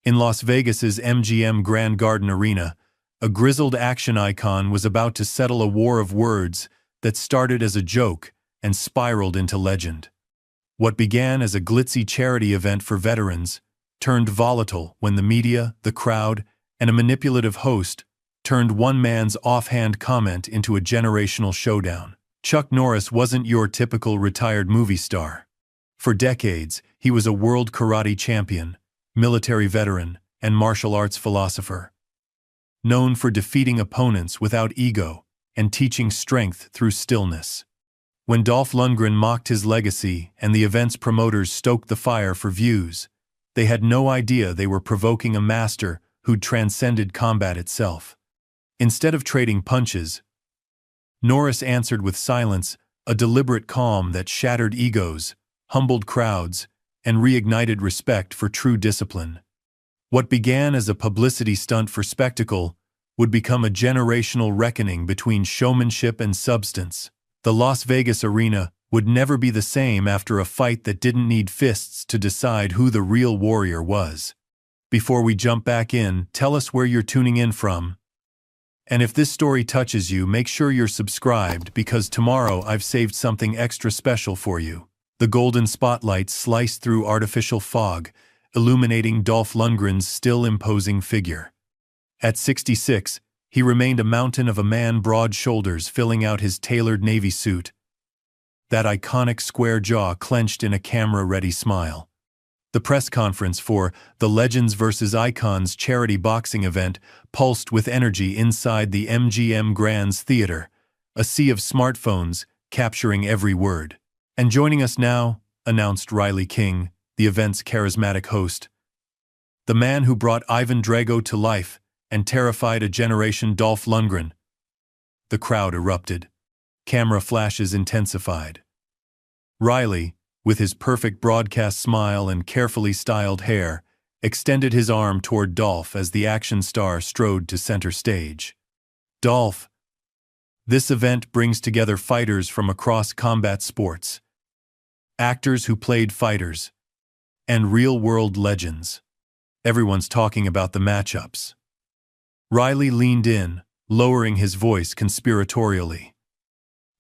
In Las Vegas's MGM Grand Garden Arena, a grizzled action icon was about to settle a war of words that started as a joke and spiraled into legend. What began as a glitzy charity event for veterans turned volatile when the media, the crowd, and a manipulative host turned one man's offhand comment into a generational showdown. Chuck Norris wasn't your typical retired movie star. For decades, he was a world karate champion, military veteran, and martial arts philosopher. Known for defeating opponents without ego and teaching strength through stillness. When Dolph Lundgren mocked his legacy and the event's promoters stoked the fire for views, they had no idea they were provoking a master who'd transcended combat itself. Instead of trading punches, Norris answered with silence, a deliberate calm that shattered egos, humbled crowds, and reignited respect for true discipline. What began as a publicity stunt for spectacle would become a generational reckoning between showmanship and substance. The Las Vegas arena would never be the same after a fight that didn't need fists to decide who the real warrior was. Before we jump back in, tell us where you're tuning in from. And if this story touches you, make sure you're subscribed because tomorrow I've saved something extra special for you. The golden spotlight sliced through artificial fog, illuminating Dolph Lundgren's still imposing figure. At 66, he remained a mountain of a man, broad shoulders filling out his tailored navy suit. That iconic square jaw clenched in a camera-ready smile. The press conference for the Legends vs. Icons charity boxing event pulsed with energy inside the MGM Grand's theater, a sea of smartphones capturing every word. And joining us now, announced Riley King, the event's charismatic host. The man who brought Ivan Drago to life and terrified a generation, Dolph Lundgren. The crowd erupted. Camera flashes intensified. Riley, with his perfect broadcast smile and carefully styled hair, extended his arm toward Dolph as the action star strode to center stage. Dolph, this event brings together fighters from across combat sports, actors who played fighters, and real-world legends. Everyone's talking about the matchups. Riley leaned in, lowering his voice conspiratorially.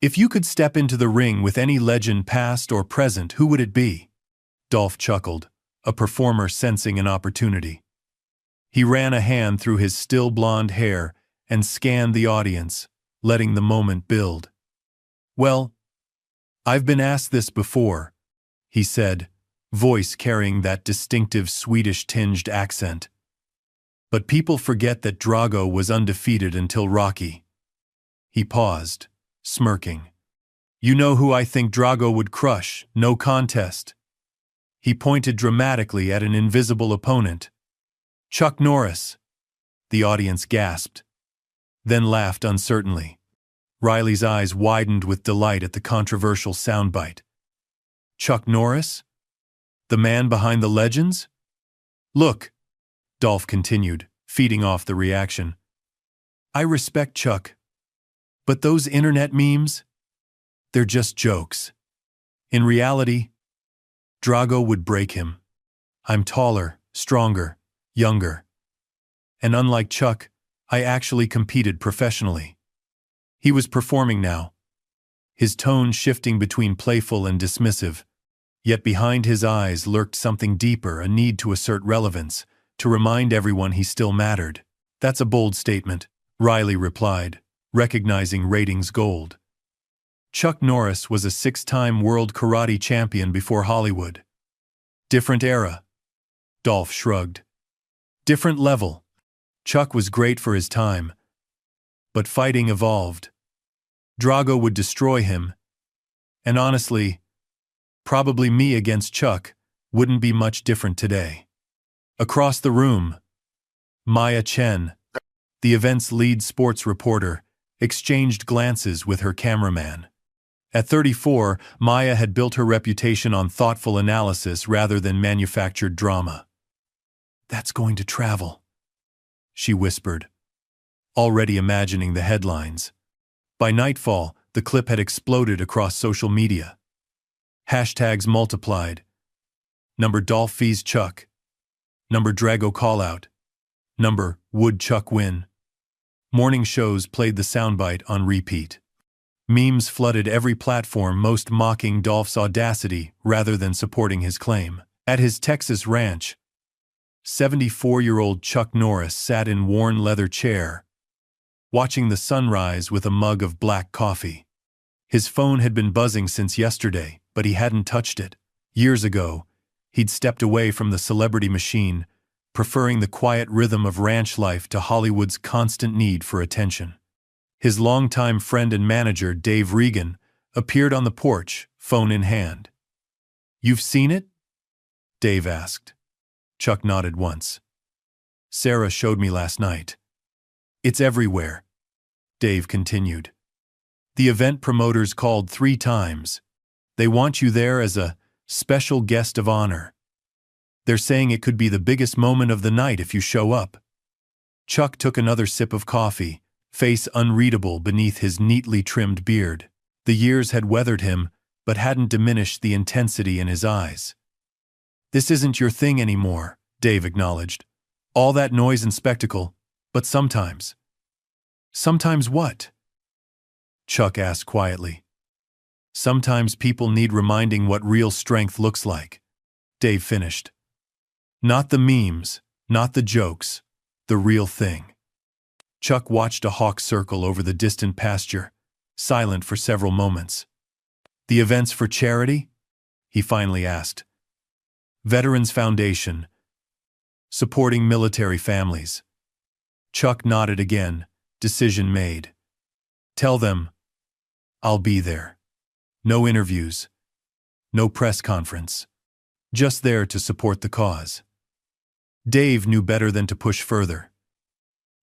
If you could step into the ring with any legend past or present, who would it be? Dolph chuckled, a performer sensing an opportunity. He ran a hand through his still blonde hair and scanned the audience, letting the moment build. Well, I've been asked this before, he said, voice carrying that distinctive Swedish-tinged accent. But people forget that Drago was undefeated until Rocky. He paused, smirking. You know who I think Drago would crush, no contest. He pointed dramatically at an invisible opponent. Chuck Norris. The audience gasped, then laughed uncertainly. Riley's eyes widened with delight at the controversial soundbite. Chuck Norris? The man behind the legends? Look, Dolph continued, feeding off the reaction. I respect Chuck. But those internet memes? They're just jokes. In reality, Drago would break him. I'm taller, stronger, younger. And unlike Chuck, I actually competed professionally. He was performing now, his tone shifting between playful and dismissive, yet behind his eyes lurked something deeper, a need to assert relevance, to remind everyone he still mattered. That's a bold statement, Riley replied, recognizing ratings gold. Chuck Norris was a 6-time world karate champion before Hollywood. Different era. Dolph shrugged. Different level. Chuck was great for his time. But fighting evolved. Drago would destroy him. And honestly, probably me against Chuck wouldn't be much different today. Across the room, Maya Chen, the event's lead sports reporter, exchanged glances with her cameraman. At 34, Maya had built her reputation on thoughtful analysis rather than manufactured drama. That's going to travel, she whispered, already imagining the headlines. By nightfall, the clip had exploded across social media. Hashtags multiplied. Number Dolph fees Chuck. Number Drago call-out. Number Would Chuck win? Morning shows played the soundbite on repeat. Memes flooded every platform, most mocking Dolph's audacity rather than supporting his claim. At his Texas ranch, 74-year-old Chuck Norris sat in worn leather chair, watching the sunrise with a mug of black coffee. His phone had been buzzing since yesterday, but he hadn't touched it. Years ago, he'd stepped away from the celebrity machine, preferring the quiet rhythm of ranch life to Hollywood's constant need for attention. His longtime friend and manager, Dave Regan, appeared on the porch, phone in hand. "You've seen it?" Dave asked. Chuck nodded once. "Sarah showed me last night." "It's everywhere," Dave continued. "The event promoters called 3 times. They want you there as a special guest of honor. They're saying it could be the biggest moment of the night if you show up." Chuck took another sip of coffee, face unreadable beneath his neatly trimmed beard. The years had weathered him, but hadn't diminished the intensity in his eyes. "This isn't your thing anymore," Dave acknowledged. "All that noise and spectacle, but sometimes." "Sometimes what?" Chuck asked quietly. "Sometimes people need reminding what real strength looks like," Dave finished. "Not the memes, not the jokes, the real thing." Chuck watched a hawk circle over the distant pasture, silent for several moments. "The event's for charity?" he finally asked. "Veterans Foundation, supporting military families." Chuck nodded again, decision made. "Tell them I'll be there. No interviews, no press conference. Just there to support the cause." Dave knew better than to push further.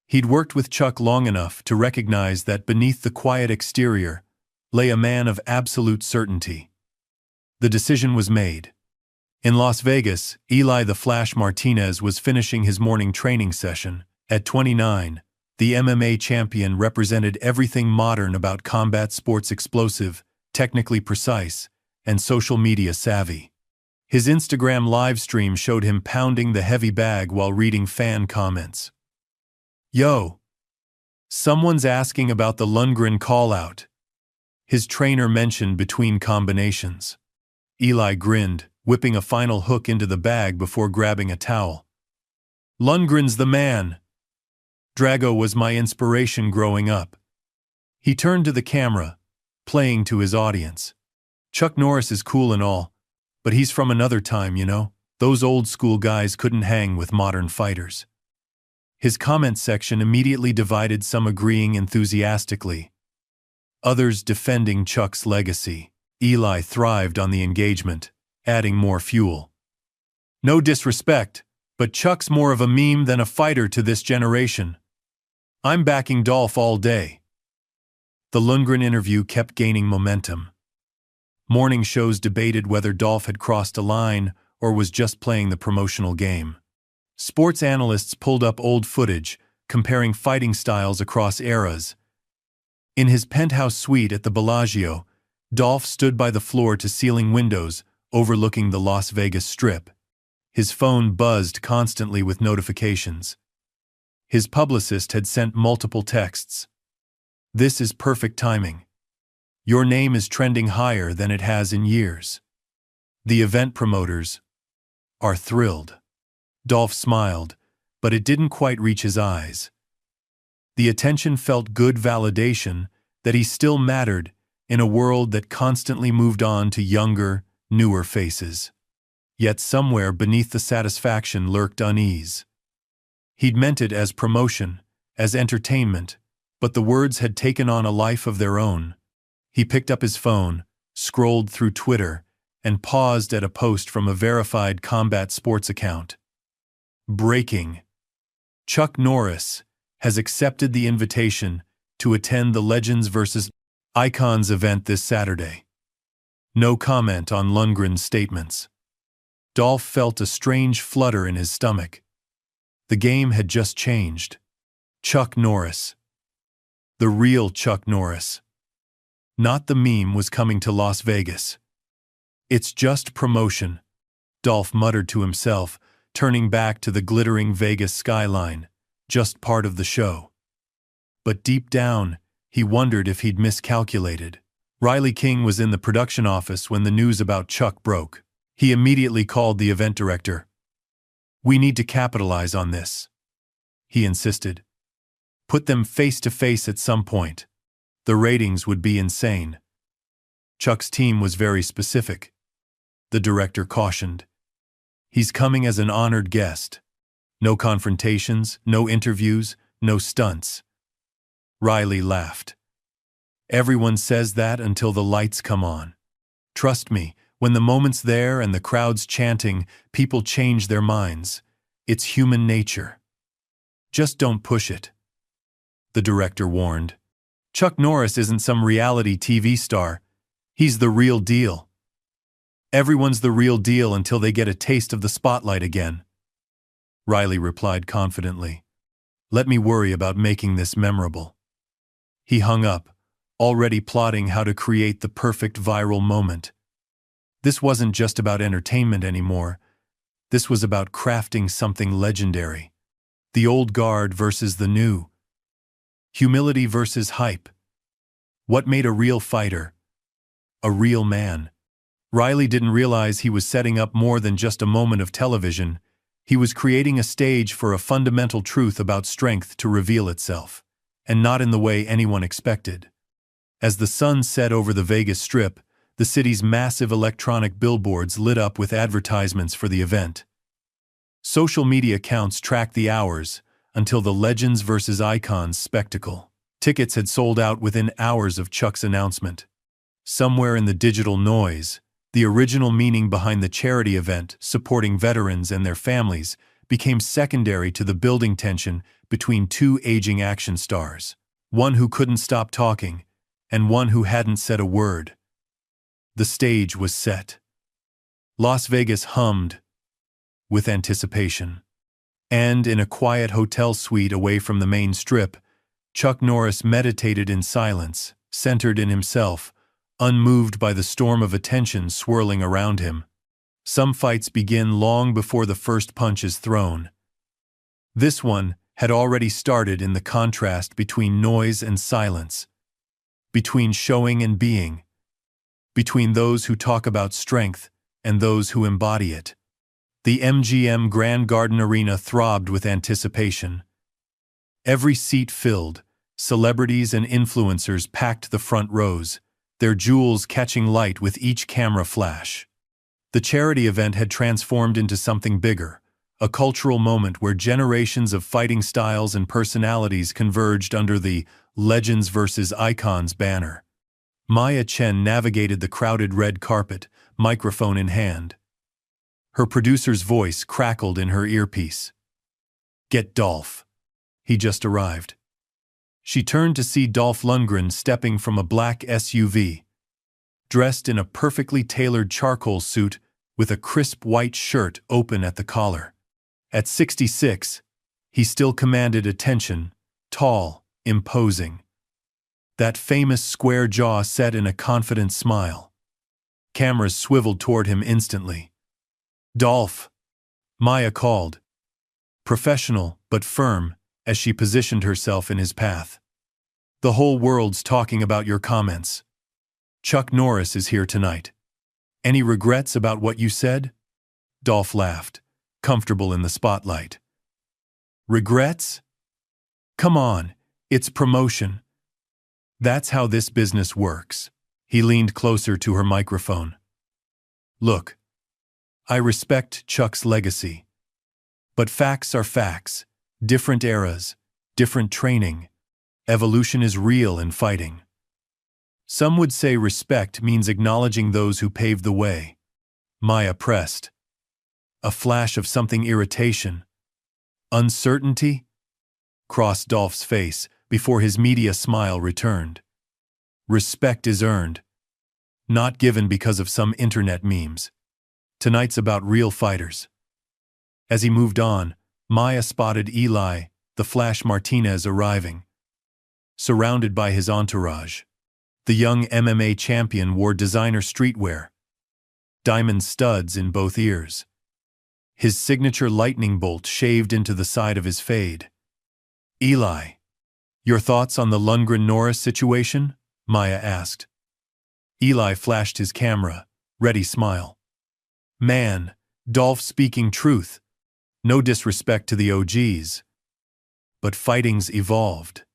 He'd worked with Chuck long enough to recognize that beneath the quiet exterior lay a man of absolute certainty. The decision was made. In Las Vegas, Eli "The Flash" Martinez was finishing his morning training session. At 29, the MMA champion represented everything modern about combat sports: explosive, technically precise, and social media savvy. His Instagram live stream showed him pounding the heavy bag while reading fan comments. "Yo, someone's asking about the Lundgren call-out," his trainer mentioned between combinations. Eli grinned, whipping a final hook into the bag before grabbing a towel. "Lundgren's the man. Drago was my inspiration growing up." He turned to the camera, playing to his audience. "Chuck Norris is cool and all, but he's from another time, you know? Those old school guys couldn't hang with modern fighters." His comment section immediately divided, some agreeing enthusiastically, others defending Chuck's legacy. Eli thrived on the engagement, adding more fuel. "No disrespect, but Chuck's more of a meme than a fighter to this generation. I'm backing Dolph all day." The Lundgren interview kept gaining momentum. Morning shows debated whether Dolph had crossed a line or was just playing the promotional game. Sports analysts pulled up old footage, comparing fighting styles across eras. In his penthouse suite at the Bellagio, Dolph stood by the floor-to-ceiling windows overlooking the Las Vegas Strip. His phone buzzed constantly with notifications. His publicist had sent multiple texts. "This is perfect timing. Your name is trending higher than it has in years." The event promoters are thrilled. Dolph smiled, but it didn't quite reach his eyes. The attention felt good validation that he still mattered in a world that constantly moved on to younger, newer faces. Yet somewhere beneath the satisfaction lurked unease. He'd meant it as promotion, as entertainment, but the words had taken on a life of their own. He picked up his phone, scrolled through Twitter, and paused at a post from a verified combat sports account. Breaking. Chuck Norris has accepted the invitation to attend the Legends vs. Icons event this Saturday. No comment on Lundgren's statements. Dolph felt a strange flutter in his stomach. The game had just changed. Chuck Norris. The real Chuck Norris. Not the meme was coming to Las Vegas. "It's just promotion," Dolph muttered to himself, turning back to the glittering Vegas skyline, just part of the show. But deep down, he wondered if he'd miscalculated. Riley King was in the production office when the news about Chuck broke. He immediately called the event director. "We need to capitalize on this," he insisted. "Put them face to face at some point. The ratings would be insane." Chuck's team was very specific. The director cautioned. "He's coming as an honored guest. No confrontations, no interviews, no stunts." Riley laughed. "Everyone says that until the lights come on. Trust me, when the moment's there and the crowd's chanting, people change their minds. It's human nature. Just don't push it," the director warned. "Chuck Norris isn't some reality TV star. He's the real deal. Everyone's the real deal until they get a taste of the spotlight again." Riley replied confidently. "Let me worry about making this memorable." He hung up, already plotting how to create the perfect viral moment. This wasn't just about entertainment anymore. This was about crafting something legendary. The old guard versus the new. Humility versus hype. What made a real fighter? A real man. Riley didn't realize he was setting up more than just a moment of television. He was creating a stage for a fundamental truth about strength to reveal itself, and not in the way anyone expected. As the sun set over the Vegas Strip, the city's massive electronic billboards lit up with advertisements for the event. Social media accounts tracked the hours until the Legends vs. Icons spectacle. Tickets had sold out within hours of Chuck's announcement. Somewhere in the digital noise, the original meaning behind the charity event supporting veterans and their families became secondary to the building tension between two aging action stars, one who couldn't stop talking and one who hadn't said a word. The stage was set. Las Vegas hummed with anticipation. And in a quiet hotel suite away from the main strip, Chuck Norris meditated in silence, centered in himself, unmoved by the storm of attention swirling around him. Some fights begin long before the first punch is thrown. This one had already started in the contrast between noise and silence, between showing and being, between those who talk about strength and those who embody it. The MGM Grand Garden Arena throbbed with anticipation. Every seat filled, celebrities and influencers packed the front rows, their jewels catching light with each camera flash. The charity event had transformed into something bigger, a cultural moment where generations of fighting styles and personalities converged under the Legends vs. Icons banner. Maya Chen navigated the crowded red carpet, microphone in hand. Her producer's voice crackled in her earpiece. "Get Dolph. He just arrived." She turned to see Dolph Lundgren stepping from a black SUV, dressed in a perfectly tailored charcoal suit with a crisp white shirt open at the collar. At 66, he still commanded attention, tall, imposing. That famous square jaw set in a confident smile. Cameras swiveled toward him instantly. "Dolph," Maya called. Professional, but firm, as she positioned herself in his path. "The whole world's talking about your comments. Chuck Norris is here tonight. Any regrets about what you said?" Dolph laughed, comfortable in the spotlight. "Regrets? Come on, it's promotion. That's how this business works." He leaned closer to her microphone. "Look, I respect Chuck's legacy. But facts are facts. Different eras, different training. Evolution is real in fighting. Some would say respect means acknowledging those who paved the way." Maya pressed. A flash of something irritation. Uncertainty? Crossed Dolph's face before his media smile returned. Respect is earned, not given because of some internet memes. Tonight's about real fighters. As he moved on, Maya spotted Eli, the Flash Martinez, arriving. Surrounded by his entourage, the young MMA champion wore designer streetwear, diamond studs in both ears. his signature lightning bolt shaved into the side of his fade. "Eli, your thoughts on the Lundgren-Norris situation?" Maya asked. Eli flashed his camera, ready smile. "Man, Dolph speaking truth. No disrespect to the OGs. But fighting's evolved.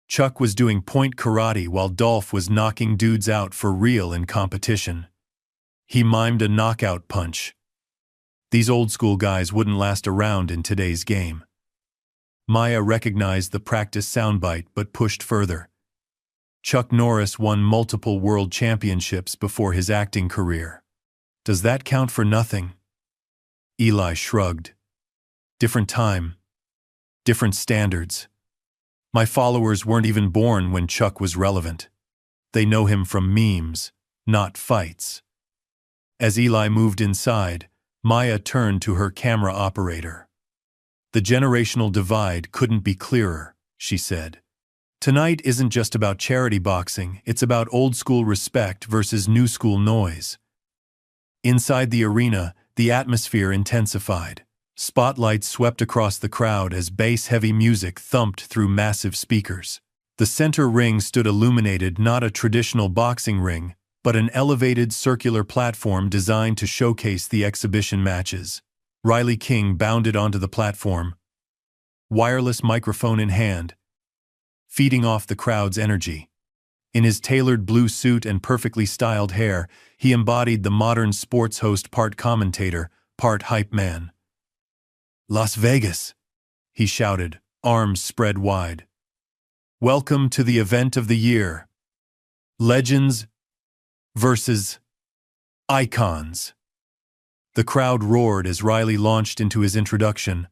Chuck was doing point karate while Dolph was knocking dudes out for real in competition. He mimed a knockout punch. These old-school guys wouldn't last around in today's game." Maya recognized the practice soundbite but pushed further. "Chuck Norris won multiple world championships before his acting career. Does that count for nothing?" Eli shrugged. "Different time. Different standards. My followers weren't even born when Chuck was relevant. They know him from memes, not fights." As Eli moved inside, Maya turned to her camera operator. "The generational divide couldn't be clearer," she said. "Tonight isn't just about charity boxing, it's about old-school respect versus new-school noise." Inside the arena, the atmosphere intensified. Spotlights swept across the crowd as bass-heavy music thumped through massive speakers. The center ring stood illuminated, not a traditional boxing ring, but an elevated circular platform designed to showcase the exhibition matches. Riley King bounded onto the platform, wireless microphone in hand, feeding off the crowd's energy. In his tailored blue suit and perfectly styled hair, he embodied the modern sports host, part commentator, part hype man. "Las Vegas," he shouted, arms spread wide. "Welcome to the event of the year. Legends versus icons." The crowd roared as Riley launched into his introduction,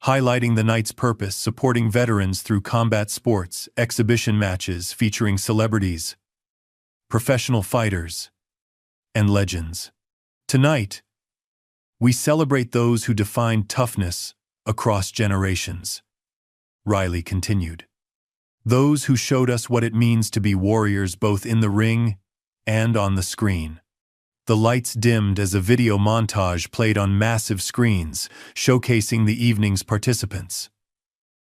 highlighting the night's purpose: supporting veterans through combat sports, exhibition matches featuring celebrities, professional fighters, and legends. "Tonight, we celebrate those who defined toughness across generations," Riley continued. "Those who showed us what it means to be warriors both in the ring and on the screen." The lights dimmed as a video montage played on massive screens, showcasing the evening's participants.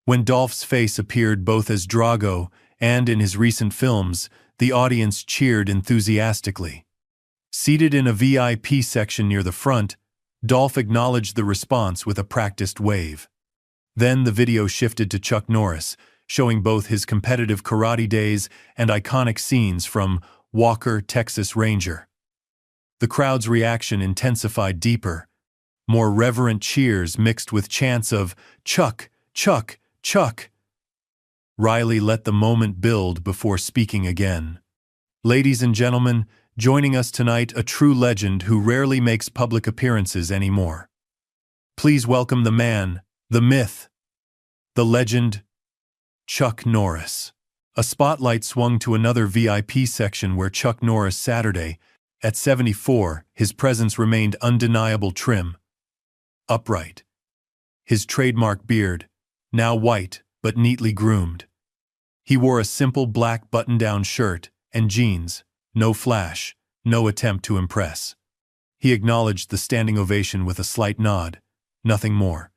When Dolph's face appeared both as Drago and in his recent films, the audience cheered enthusiastically. Seated in a VIP section near the front, Dolph acknowledged the response with a practiced wave. Then the video shifted to Chuck Norris, showing both his competitive karate days and iconic scenes from Walker, Texas Ranger. The crowd's reaction intensified deeper, more reverent cheers mixed with chants of "Chuck, Chuck, Chuck." Riley let the moment build before speaking again. "Ladies and gentlemen, joining us tonight, a true legend who rarely makes public appearances anymore. Please welcome the man, the myth, the legend, Chuck Norris." A spotlight swung to another VIP section where Chuck Norris Saturday, at 74, his presence remained undeniable: trim, upright. His trademark beard, now white but neatly groomed. He wore a simple black button-down shirt and jeans, no flash, no attempt to impress. He acknowledged the standing ovation with a slight nod, nothing more.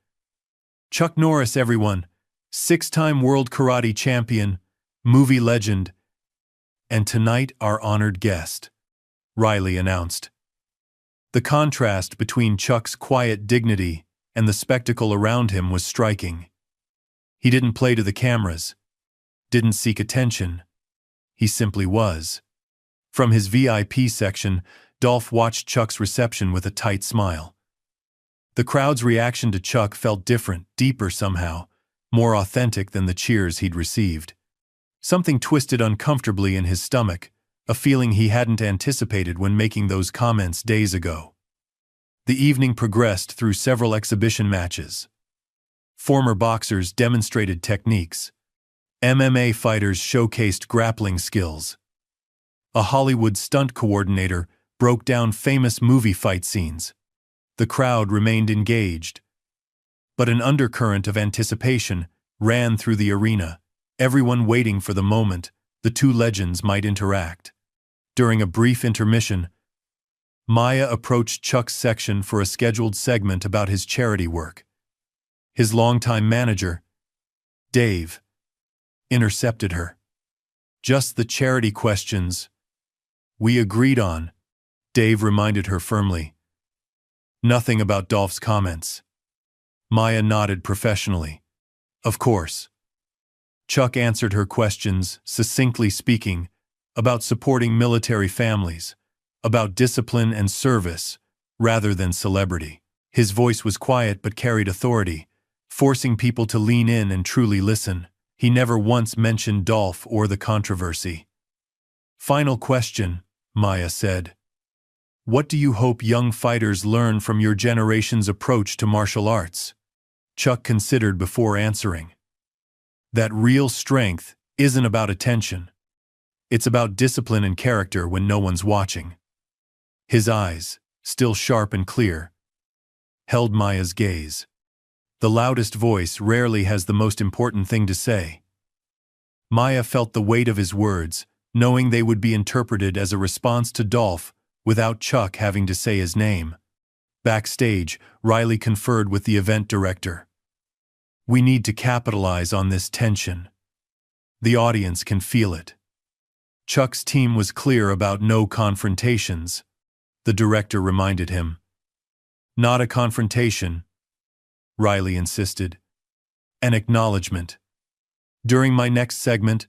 "Chuck Norris, everyone, 6-time world karate champion, movie legend, and tonight our honored guest," Riley announced. The contrast between Chuck's quiet dignity and the spectacle around him was striking. He didn't play to the cameras, didn't seek attention. He simply was. From his VIP section, Dolph watched Chuck's reception with a tight smile. The crowd's reaction to Chuck felt different, deeper somehow, more authentic than the cheers he'd received. Something twisted uncomfortably in his stomach, a feeling he hadn't anticipated when making those comments days ago. The evening progressed through several exhibition matches. Former boxers demonstrated techniques. MMA fighters showcased grappling skills. A Hollywood stunt coordinator broke down famous movie fight scenes. The crowd remained engaged. But an undercurrent of anticipation ran through the arena, everyone waiting for the moment the two legends might interact. During a brief intermission, Maya approached Chuck's section for a scheduled segment about his charity work. His longtime manager, Dave, intercepted her. Just the charity questions we agreed on, Dave reminded her firmly. Nothing about Dolph's comments. Maya nodded professionally. Of course. Chuck answered her questions, succinctly speaking, about supporting military families, about discipline and service, rather than celebrity. His voice was quiet but carried authority, forcing people to lean in and truly listen. He never once mentioned Dolph or the controversy. Final question, Maya said. What do you hope young fighters learn from your generation's approach to martial arts? Chuck considered before answering. That real strength isn't about attention. It's about discipline and character when no one's watching. His eyes, still sharp and clear, held Maya's gaze. The loudest voice rarely has the most important thing to say. Maya felt the weight of his words, knowing they would be interpreted as a response to Dolph without Chuck having to say his name. Backstage, Riley conferred with the event director. We need to capitalize on this tension. The audience can feel it. Chuck's team was clear about no confrontations. The director reminded him. Not a confrontation, Riley insisted. An acknowledgement. During my next segment,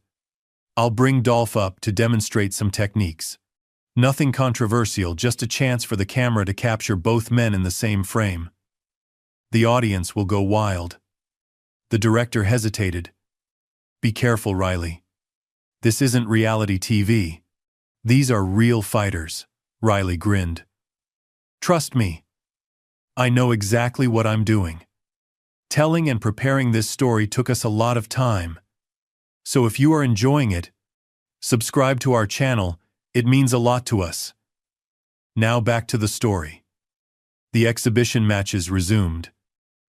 I'll bring Dolph up to demonstrate some techniques. Nothing controversial, just a chance for the camera to capture both men in the same frame. The audience will go wild. The director hesitated. Be careful, Riley. This isn't reality TV. These are real fighters, Riley grinned. Trust me. I know exactly what I'm doing. Telling and preparing this story took us a lot of time. So if you are enjoying it, subscribe to our channel. It means a lot to us. Now back to the story. The exhibition matches resumed.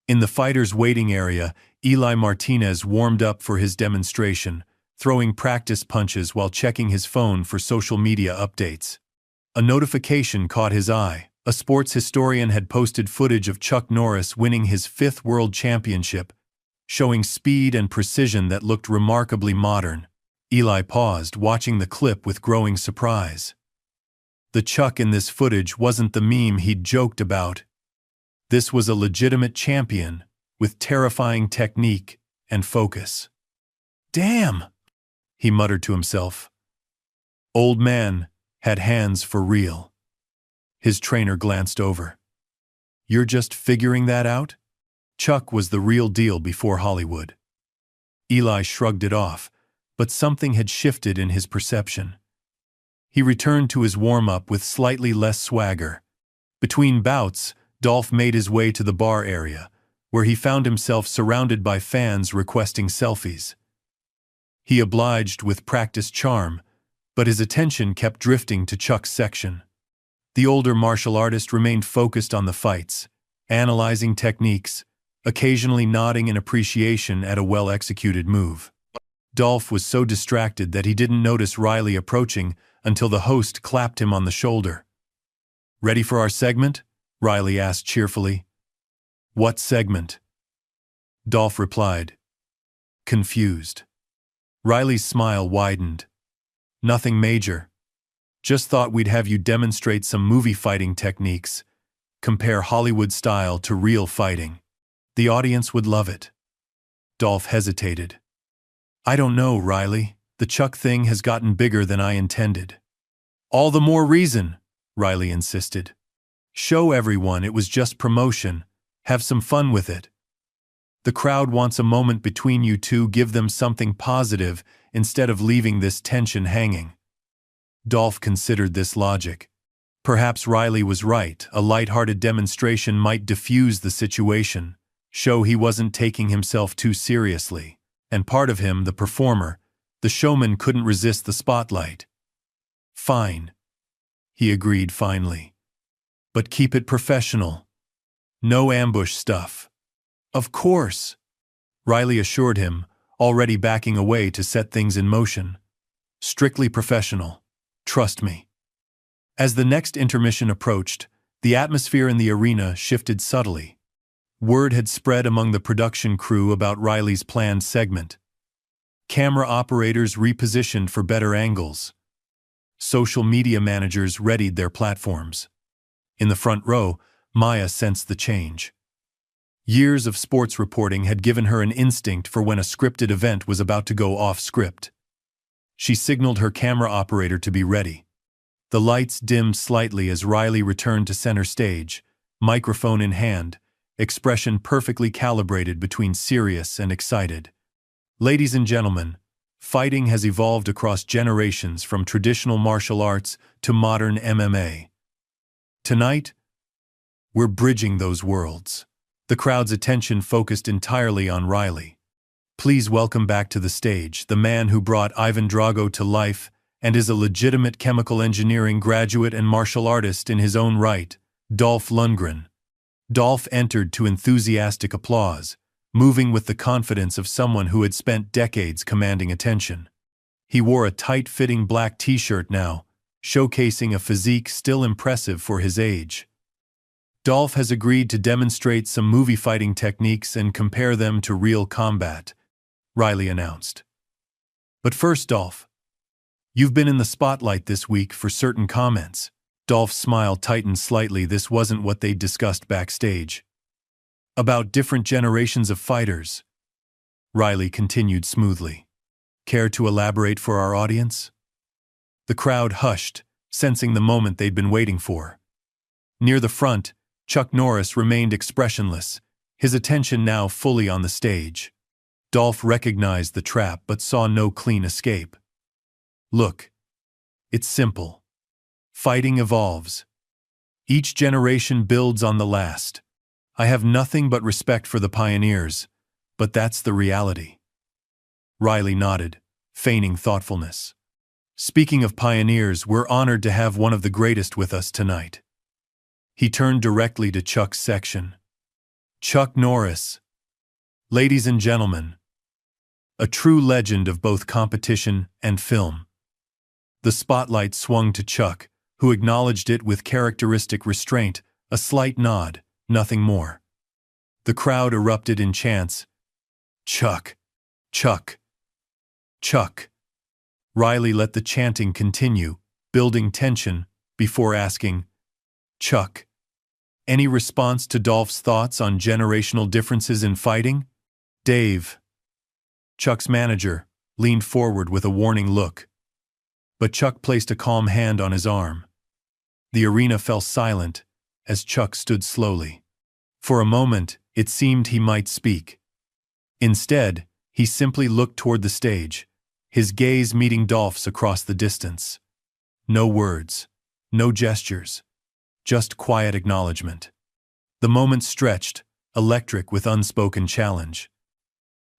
In the fighters' waiting area, Eli Martinez warmed up for his demonstration, throwing practice punches while checking his phone for social media updates. A notification caught his eye. A sports historian had posted footage of Chuck Norris winning his 5th world championship, showing speed and precision that looked remarkably modern. Eli paused, watching the clip with growing surprise. The Chuck in this footage wasn't the meme he'd joked about. This was a legitimate champion, with terrifying technique and focus. Damn, he muttered to himself. Old man had hands for real. His trainer glanced over. You're just figuring that out? Chuck was the real deal before Hollywood. Eli shrugged it off, but something had shifted in his perception. He returned to his warm-up with slightly less swagger. Between bouts, Dolph made his way to the bar area, where he found himself surrounded by fans requesting selfies. He obliged with practiced charm, but his attention kept drifting to Chuck's section. The older martial artist remained focused on the fights, analyzing techniques, occasionally nodding in appreciation at a well-executed move. Dolph was so distracted that he didn't notice Riley approaching until the host clapped him on the shoulder. Ready for our segment? Riley asked cheerfully. What segment? Dolph replied, confused. Riley's smile widened. Nothing major. Just thought we'd have you demonstrate some movie fighting techniques, compare Hollywood style to real fighting. The audience would love it. Dolph hesitated. I don't know, Riley. The Chuck thing has gotten bigger than I intended. All the more reason, Riley insisted. Show everyone it was just promotion. Have some fun with it. The crowd wants a moment between you two. Give them something positive instead of leaving this tension hanging. Dolph considered this logic. Perhaps Riley was right. A light-hearted demonstration might diffuse the situation, show he wasn't taking himself too seriously. And part of him, the performer, the showman, couldn't resist the spotlight. Fine, he agreed finally. But keep it professional. No ambush stuff. Of course, Riley assured him, already backing away to set things in motion. Strictly professional. Trust me. As the next intermission approached, the atmosphere in the arena shifted subtly. Word had spread among the production crew about Riley's planned segment. Camera operators repositioned for better angles. Social media managers readied their platforms. In the front row, Maya sensed the change. Years of sports reporting had given her an instinct for when a scripted event was about to go off script. She signaled her camera operator to be ready. The lights dimmed slightly as Riley returned to center stage, microphone in hand, expression perfectly calibrated between serious and excited. Ladies and gentlemen, fighting has evolved across generations from traditional martial arts to modern MMA. Tonight, we're bridging those worlds. The crowd's attention focused entirely on Riley. Please welcome back to the stage the man who brought Ivan Drago to life and is a legitimate chemical engineering graduate and martial artist in his own right, Dolph Lundgren. Dolph entered to enthusiastic applause, moving with the confidence of someone who had spent decades commanding attention. He wore a tight-fitting black t-shirt now, showcasing a physique still impressive for his age. Dolph has agreed to demonstrate some movie fighting techniques and compare them to real combat, Riley announced. But first, Dolph, you've been in the spotlight this week for certain comments. Dolph's smile tightened slightly. This wasn't what they'd discussed backstage. About different generations of fighters, Riley continued smoothly. Care to elaborate for our audience? The crowd hushed, sensing the moment they'd been waiting for. Near the front, Chuck Norris remained expressionless, his attention now fully on the stage. Dolph recognized the trap but saw no clean escape. Look, it's simple. Fighting evolves. Each generation builds on the last. I have nothing but respect for the pioneers, but that's the reality. Riley nodded, feigning thoughtfulness. Speaking of pioneers, we're honored to have one of the greatest with us tonight. He turned directly to Chuck's section. Chuck Norris. Ladies and gentlemen, a true legend of both competition and film. The spotlight swung to Chuck, who acknowledged it with characteristic restraint, a slight nod, nothing more. The crowd erupted in chants. Chuck, Chuck, Chuck. Riley let the chanting continue, building tension, before asking, Chuck, any response to Dolph's thoughts on generational differences in fighting? Dave, Chuck's manager, leaned forward with a warning look. But Chuck placed a calm hand on his arm. The arena fell silent as Chuck stood slowly. For a moment, it seemed he might speak. Instead, he simply looked toward the stage, his gaze meeting Dolph's across the distance. No words, no gestures, just quiet acknowledgement. The moment stretched, electric with unspoken challenge.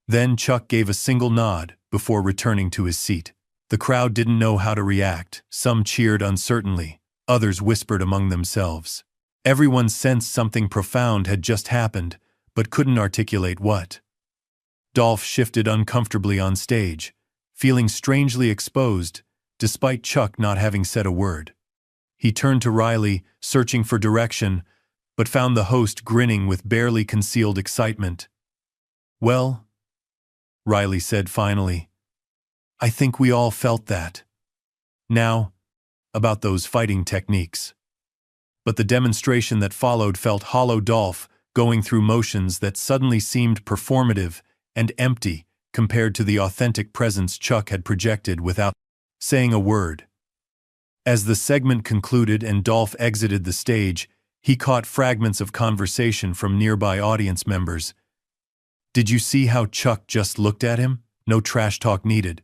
Then Chuck gave a single nod before returning to his seat. The crowd didn't know how to react. Some cheered uncertainly, others whispered among themselves. Everyone sensed something profound had just happened, but couldn't articulate what. Dolph shifted uncomfortably on stage, feeling strangely exposed, despite Chuck not having said a word. He turned to Riley, searching for direction, but found the host grinning with barely concealed excitement. Well, Riley said finally, I think we all felt that. Now, about those fighting techniques. But the demonstration that followed felt hollow. Dolph, going through motions that suddenly seemed performative and empty compared to the authentic presence Chuck had projected without saying a word. As the segment concluded and Dolph exited the stage, he caught fragments of conversation from nearby audience members. Did you see how Chuck just looked at him? No trash talk needed.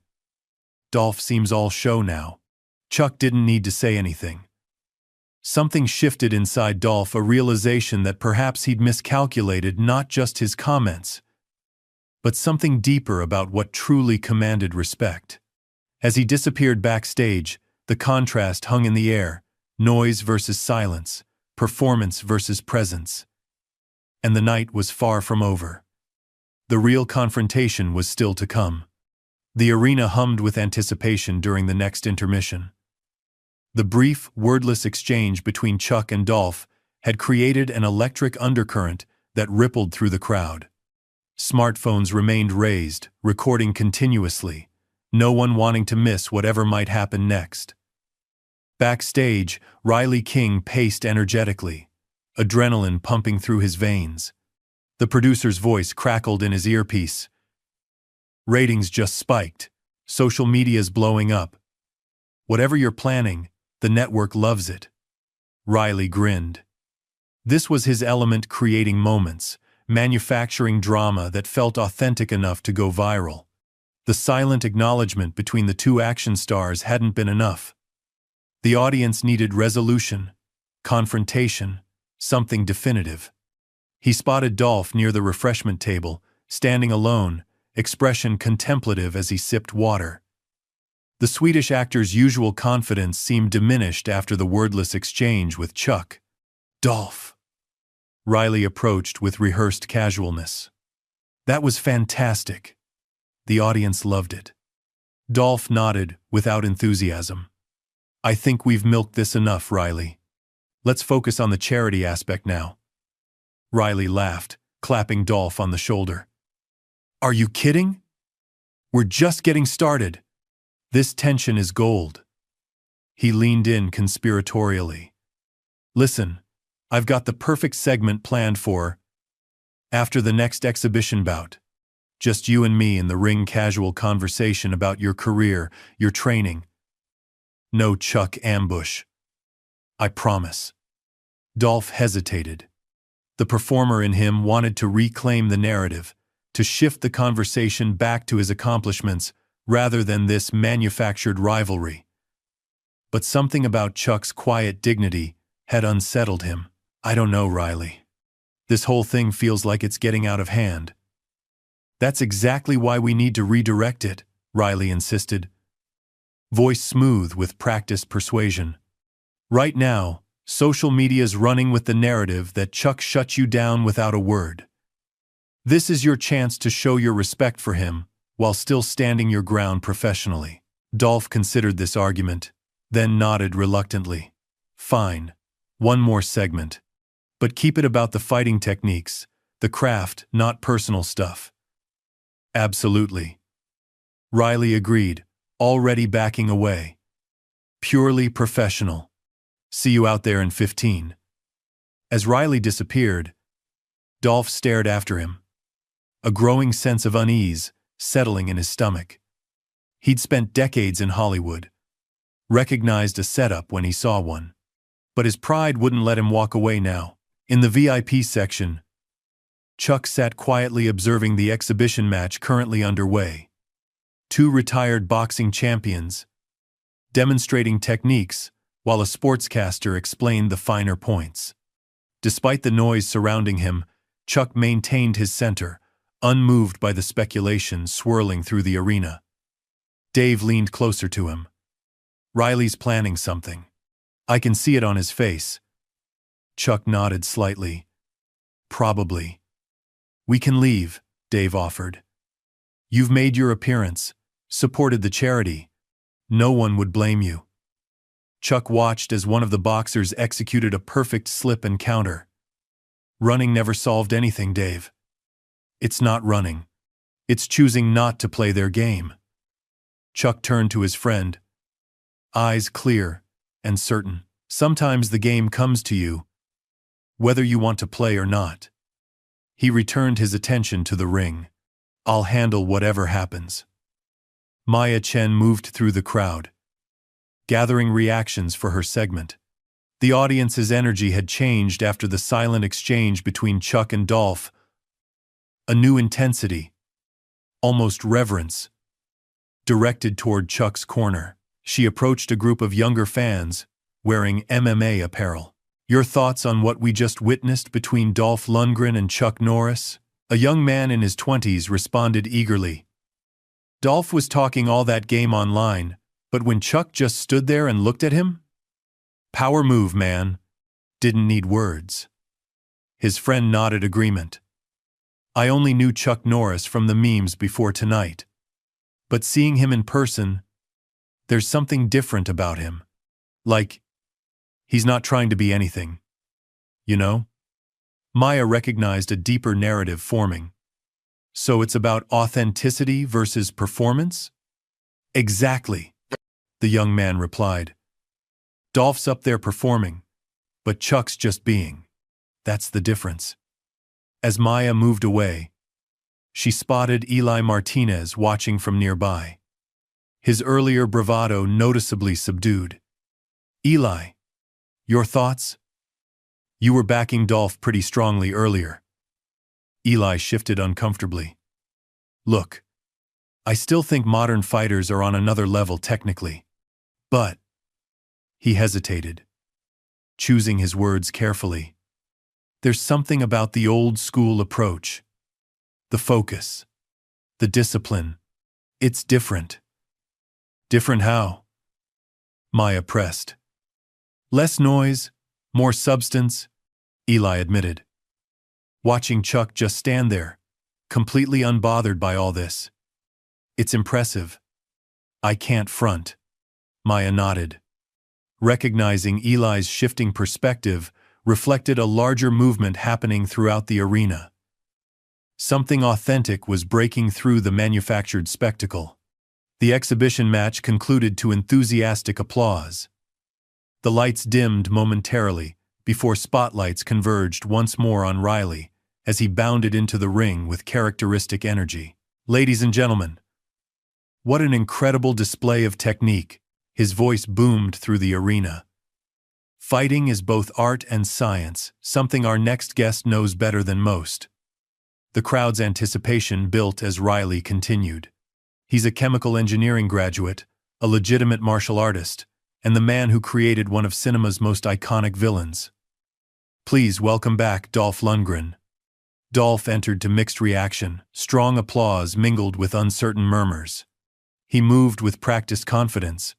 Dolph seems all show now. Chuck didn't need to say anything. Something shifted inside Dolph, a realization that perhaps he'd miscalculated not just his comments, but something deeper about what truly commanded respect. As he disappeared backstage, the contrast hung in the air, noise versus silence, performance versus presence. And the night was far from over. The real confrontation was still to come. The arena hummed with anticipation during the next intermission. The brief, wordless exchange between Chuck and Dolph had created an electric undercurrent that rippled through the crowd. Smartphones remained raised, recording continuously, no one wanting to miss whatever might happen next. Backstage, Riley King paced energetically, adrenaline pumping through his veins. The producer's voice crackled in his earpiece. Ratings just spiked. Social media's blowing up. Whatever you're planning, the network loves it. Riley grinned. This was his element, creating moments, manufacturing drama that felt authentic enough to go viral. The silent acknowledgement between the two action stars hadn't been enough. The audience needed resolution, confrontation, something definitive. He spotted Dolph near the refreshment table, standing alone, expression contemplative as he sipped water. The Swedish actor's usual confidence seemed diminished after the wordless exchange with Chuck. Dolph. Riley approached with rehearsed casualness. That was fantastic. The audience loved it. Dolph nodded, without enthusiasm. I think we've milked this enough, Riley. Let's focus on the charity aspect now. Riley laughed, clapping Dolph on the shoulder. Are you kidding? We're just getting started. This tension is gold. He leaned in conspiratorially. Listen, I've got the perfect segment planned for after the next exhibition bout. Just you and me in the ring, casual conversation about your career, your training. No Chuck ambush. I promise. Dolph hesitated. The performer in him wanted to reclaim the narrative, to shift the conversation back to his accomplishments rather than this manufactured rivalry. But something about Chuck's quiet dignity had unsettled him. I don't know, Riley. This whole thing feels like it's getting out of hand. That's exactly why we need to redirect it, Riley insisted. Voice smooth with practiced persuasion. Right now, social media's running with the narrative that Chuck shut you down without a word. This is your chance to show your respect for him, while still standing your ground professionally. Dolph considered this argument, then nodded reluctantly. Fine. One more segment. But keep it about the fighting techniques, the craft, not personal stuff. Absolutely. Riley agreed, already backing away. Purely professional. See you out there in 15. As Riley disappeared, Dolph stared after him. A growing sense of unease settling in his stomach. He'd spent decades in Hollywood. Recognized a setup when he saw one. But his pride wouldn't let him walk away now. In the VIP section, Chuck sat quietly observing the exhibition match currently underway. Two retired boxing champions, demonstrating techniques, while a sportscaster explained the finer points. Despite the noise surrounding him, Chuck maintained his center, unmoved by the speculation swirling through the arena. Dave leaned closer to him. Riley's planning something. I can see it on his face. Chuck nodded slightly. Probably. We can leave, Dave offered. You've made your appearance, supported the charity. No one would blame you. Chuck watched as one of the boxers executed a perfect slip and counter. Running never solved anything, Dave. It's not running. It's choosing not to play their game. Chuck turned to his friend. Eyes clear and certain. Sometimes the game comes to you, whether you want to play or not. He returned his attention to the ring. I'll handle whatever happens. Maya Chen moved through the crowd, gathering reactions for her segment. The audience's energy had changed after the silent exchange between Chuck and Dolph. A new intensity, almost reverence, directed toward Chuck's corner. She approached a group of younger fans, wearing MMA apparel. Your thoughts on what we just witnessed between Dolph Lundgren and Chuck Norris? A young man in his 20s responded eagerly. Dolph was talking all that game online, but when Chuck just stood there and looked at him? Power move, man. Didn't need words. His friend nodded agreement. I only knew Chuck Norris from the memes before tonight. But seeing him in person, there's something different about him. Like, he's not trying to be anything, you know? Maya recognized a deeper narrative forming. So it's about authenticity versus performance? Exactly, the young man replied. Dolph's up there performing, but Chuck's just being. That's the difference. As Maya moved away, she spotted Eli Martinez watching from nearby. His earlier bravado noticeably subdued. Eli, your thoughts? You were backing Dolph pretty strongly earlier. Eli shifted uncomfortably. Look, I still think modern fighters are on another level technically. But, he hesitated, choosing his words carefully. There's something about the old school approach. The focus. The discipline. It's different. Different how? Maya pressed. Less noise, more substance, Eli admitted. Watching Chuck just stand there, completely unbothered by all this. It's impressive. I can't front. Maya nodded. Recognizing Eli's shifting perspective reflected a larger movement happening throughout the arena. Something authentic was breaking through the manufactured spectacle. The exhibition match concluded to enthusiastic applause. The lights dimmed momentarily before spotlights converged once more on Riley as he bounded into the ring with characteristic energy. Ladies and gentlemen, what an incredible display of technique! His voice boomed through the arena. Fighting is both art and science, something our next guest knows better than most. The crowd's anticipation built as Riley continued. He's a chemical engineering graduate, a legitimate martial artist, and the man who created one of cinema's most iconic villains. Please welcome back Dolph Lundgren. Dolph entered to mixed reaction, strong applause mingled with uncertain murmurs. He moved with practiced confidence,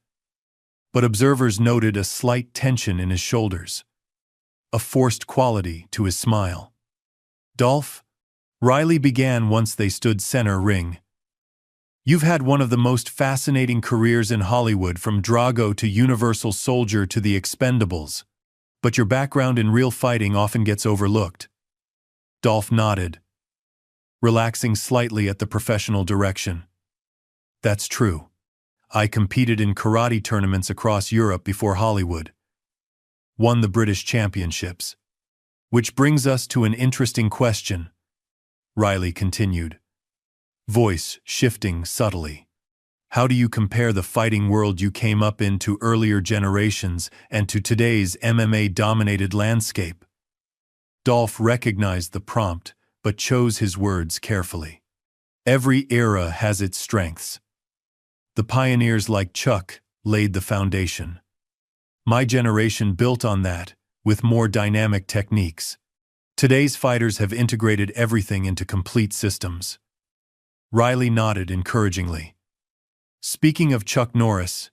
but observers noted a slight tension in his shoulders, a forced quality to his smile. Dolph, Riley began once they stood center ring. You've had one of the most fascinating careers in Hollywood, from Drago to Universal Soldier to The Expendables, but your background in real fighting often gets overlooked. Dolph nodded, relaxing slightly at the professional direction. That's true. I competed in karate tournaments across Europe before Hollywood. Won the British Championships. Which brings us to an interesting question, Riley continued, voice shifting subtly. How do you compare the fighting world you came up in to earlier generations and to today's MMA-dominated landscape? Dolph recognized the prompt, but chose his words carefully. Every era has its strengths. The pioneers like Chuck laid the foundation. My generation built on that, with more dynamic techniques. Today's fighters have integrated everything into complete systems. Riley nodded encouragingly. Speaking of Chuck Norris,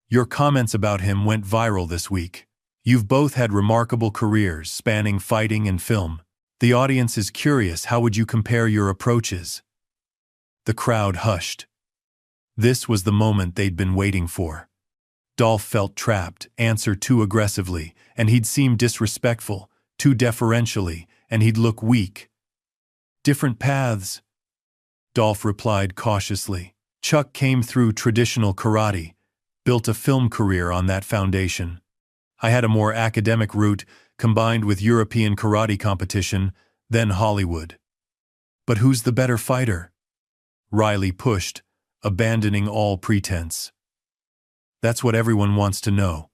your comments about him went viral this week. You've both had remarkable careers spanning fighting and film. The audience is curious, how would you compare your approaches? The crowd hushed. This was the moment they'd been waiting for. Dolph felt trapped, answer too aggressively, and he'd seem disrespectful, too deferentially, and he'd look weak. Different paths, Dolph replied cautiously. Chuck came through traditional karate, built a film career on that foundation. I had a more academic route, combined with European karate competition, then Hollywood. But who's the better fighter? Riley pushed, abandoning all pretense. That's what everyone wants to know.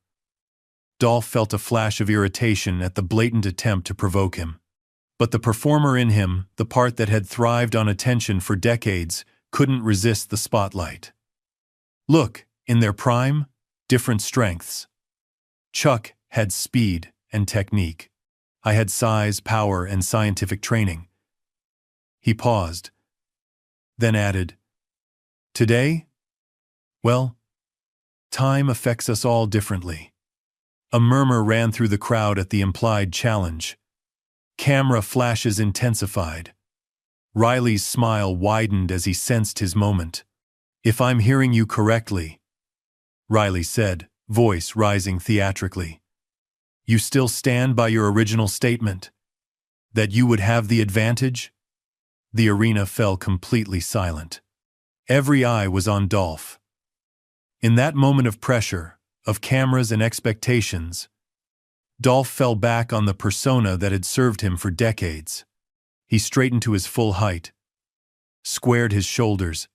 Dolph felt a flash of irritation at the blatant attempt to provoke him. But the performer in him, the part that had thrived on attention for decades, couldn't resist the spotlight. Look, in their prime, different strengths. Chuck had speed and technique. I had size, power, and scientific training. He paused, then added, Today? Well, time affects us all differently. A murmur ran through the crowd at the implied challenge. Camera flashes intensified. Riley's smile widened as he sensed his moment. If I'm hearing you correctly, Riley said, voice rising theatrically. You still stand by your original statement? That you would have the advantage? The arena fell completely silent. Every eye was on Dolph. In that moment of pressure, of cameras and expectations, Dolph fell back on the persona that had served him for decades. He straightened to his full height, squared his shoulders,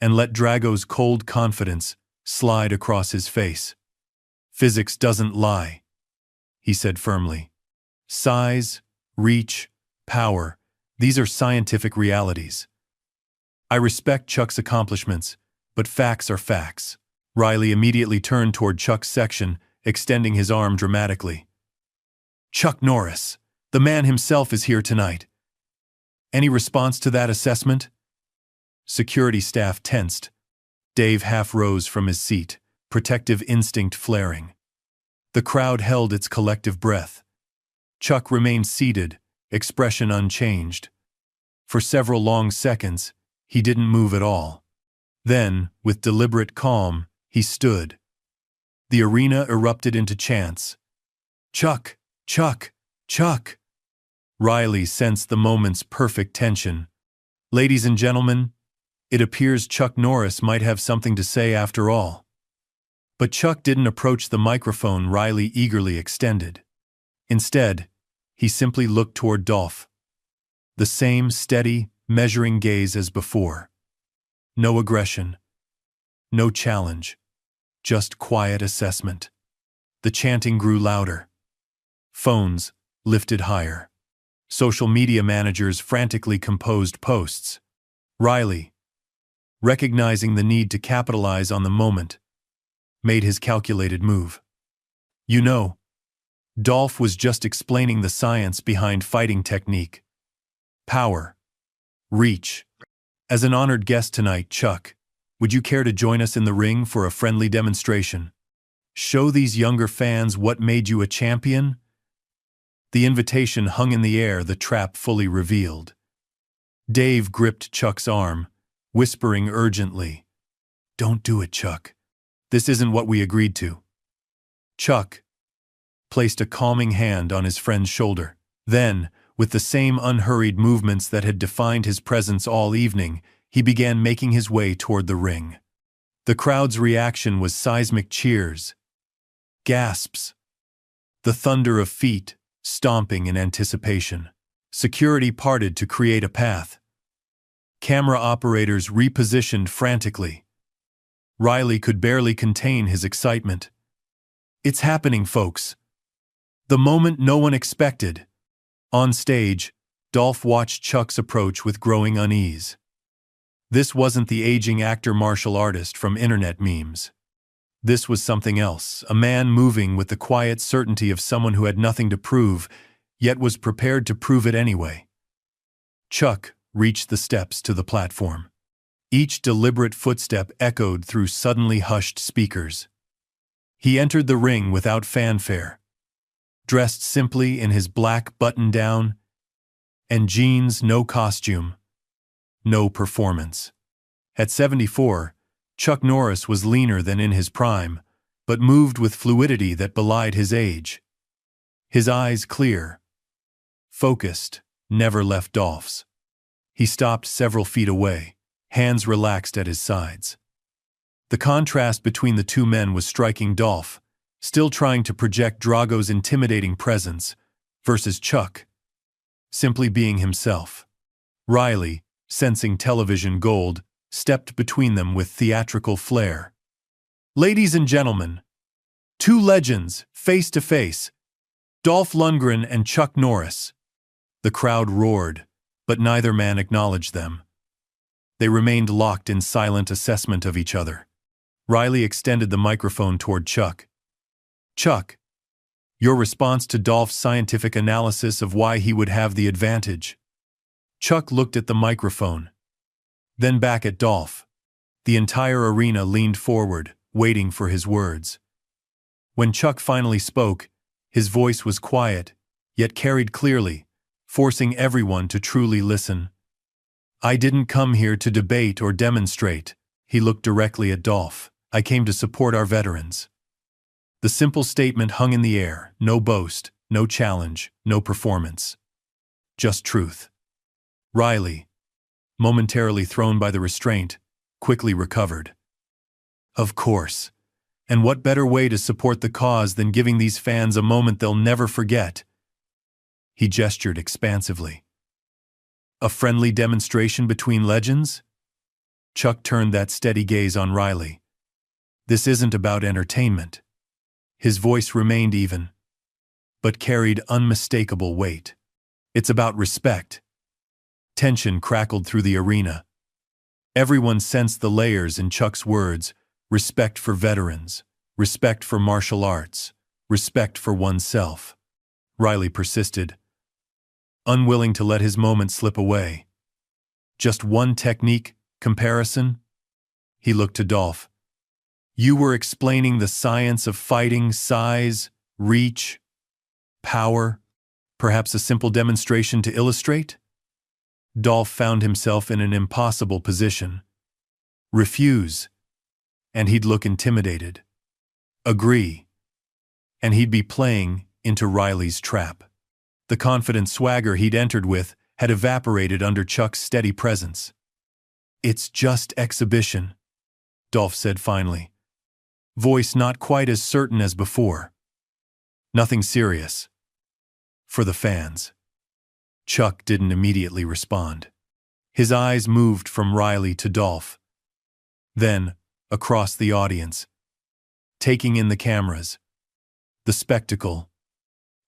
and let Drago's cold confidence slide across his face. Physics doesn't lie, he said firmly. Size, reach, power, these are scientific realities. I respect Chuck's accomplishments, but facts are facts. Riley immediately turned toward Chuck's section, extending his arm dramatically. Chuck Norris, the man himself, is here tonight. Any response to that assessment? Security staff tensed. Dave half rose from his seat, protective instinct flaring. The crowd held its collective breath. Chuck remained seated, expression unchanged. For several long seconds, he didn't move at all. Then, with deliberate calm, he stood. The arena erupted into chants. Chuck! Chuck! Chuck! Riley sensed the moment's perfect tension. Ladies and gentlemen, it appears Chuck Norris might have something to say after all. But Chuck didn't approach the microphone Riley eagerly extended. Instead, he simply looked toward Dolph. The same steady, measuring gaze as before. No aggression. No challenge. Just quiet assessment. The chanting grew louder. Phones lifted higher. Social media managers frantically composed posts. Riley, recognizing the need to capitalize on the moment, made his calculated move. You know, Dolph was just explaining the science behind fighting technique. Power. Reach. As an honored guest tonight, Chuck, would you care to join us in the ring for a friendly demonstration? Show these younger fans what made you a champion? The invitation hung in the air, the trap fully revealed. Dave gripped Chuck's arm, whispering urgently, Don't do it, Chuck. This isn't what we agreed to. Chuck placed a calming hand on his friend's shoulder. Then, with the same unhurried movements that had defined his presence all evening, he began making his way toward the ring. The crowd's reaction was seismic cheers, gasps, the thunder of feet stomping in anticipation. Security parted to create a path. Camera operators repositioned frantically. Riley could barely contain his excitement. It's happening, folks. The moment no one expected. On stage, Dolph watched Chuck's approach with growing unease. This wasn't the aging actor martial artist from internet memes. This was something else, a man moving with the quiet certainty of someone who had nothing to prove, yet was prepared to prove it anyway. Chuck reached the steps to the platform. Each deliberate footstep echoed through suddenly hushed speakers. He entered the ring without fanfare, dressed simply in his black button-down and jeans, no costume, no performance. At 74, Chuck Norris was leaner than in his prime, but moved with fluidity that belied his age. His eyes clear, focused, never left Dolph's. He stopped several feet away, hands relaxed at his sides. The contrast between the two men was striking. Dolph, still trying to project Drago's intimidating presence, versus Chuck, simply being himself. Riley, sensing television gold, stepped between them with theatrical flair. Ladies and gentlemen, two legends, face to face, Dolph Lundgren and Chuck Norris. The crowd roared, but neither man acknowledged them. They remained locked in silent assessment of each other. Riley extended the microphone toward Chuck. Chuck, your response to Dolph's scientific analysis of why he would have the advantage. Chuck looked at the microphone, then back at Dolph. The entire arena leaned forward, waiting for his words. When Chuck finally spoke, his voice was quiet, yet carried clearly, forcing everyone to truly listen. I didn't come here to debate or demonstrate. He looked directly at Dolph. I came to support our veterans. The simple statement hung in the air, no boast, no challenge, no performance. Just truth. Riley, momentarily thrown by the restraint, quickly recovered. Of course. And what better way to support the cause than giving these fans a moment they'll never forget? He gestured expansively. A friendly demonstration between legends? Chuck turned that steady gaze on Riley. This isn't about entertainment. His voice remained even, but carried unmistakable weight. It's about respect. Tension crackled through the arena. Everyone sensed the layers in Chuck's words: respect for veterans, respect for martial arts, respect for oneself. Riley persisted, unwilling to let his moment slip away. Just one technique comparison? He looked to Dolph. You were explaining the science of fighting, size, reach, power, perhaps a simple demonstration to illustrate? Dolph found himself in an impossible position. Refuse, and he'd look intimidated. Agree, and he'd be playing into Riley's trap. The confident swagger he'd entered with had evaporated under Chuck's steady presence. It's just exhibition, Dolph said finally, voice not quite as certain as before. Nothing serious. For the fans. Chuck didn't immediately respond. His eyes moved from Riley to Dolph. Then, across the audience, taking in the cameras, the spectacle,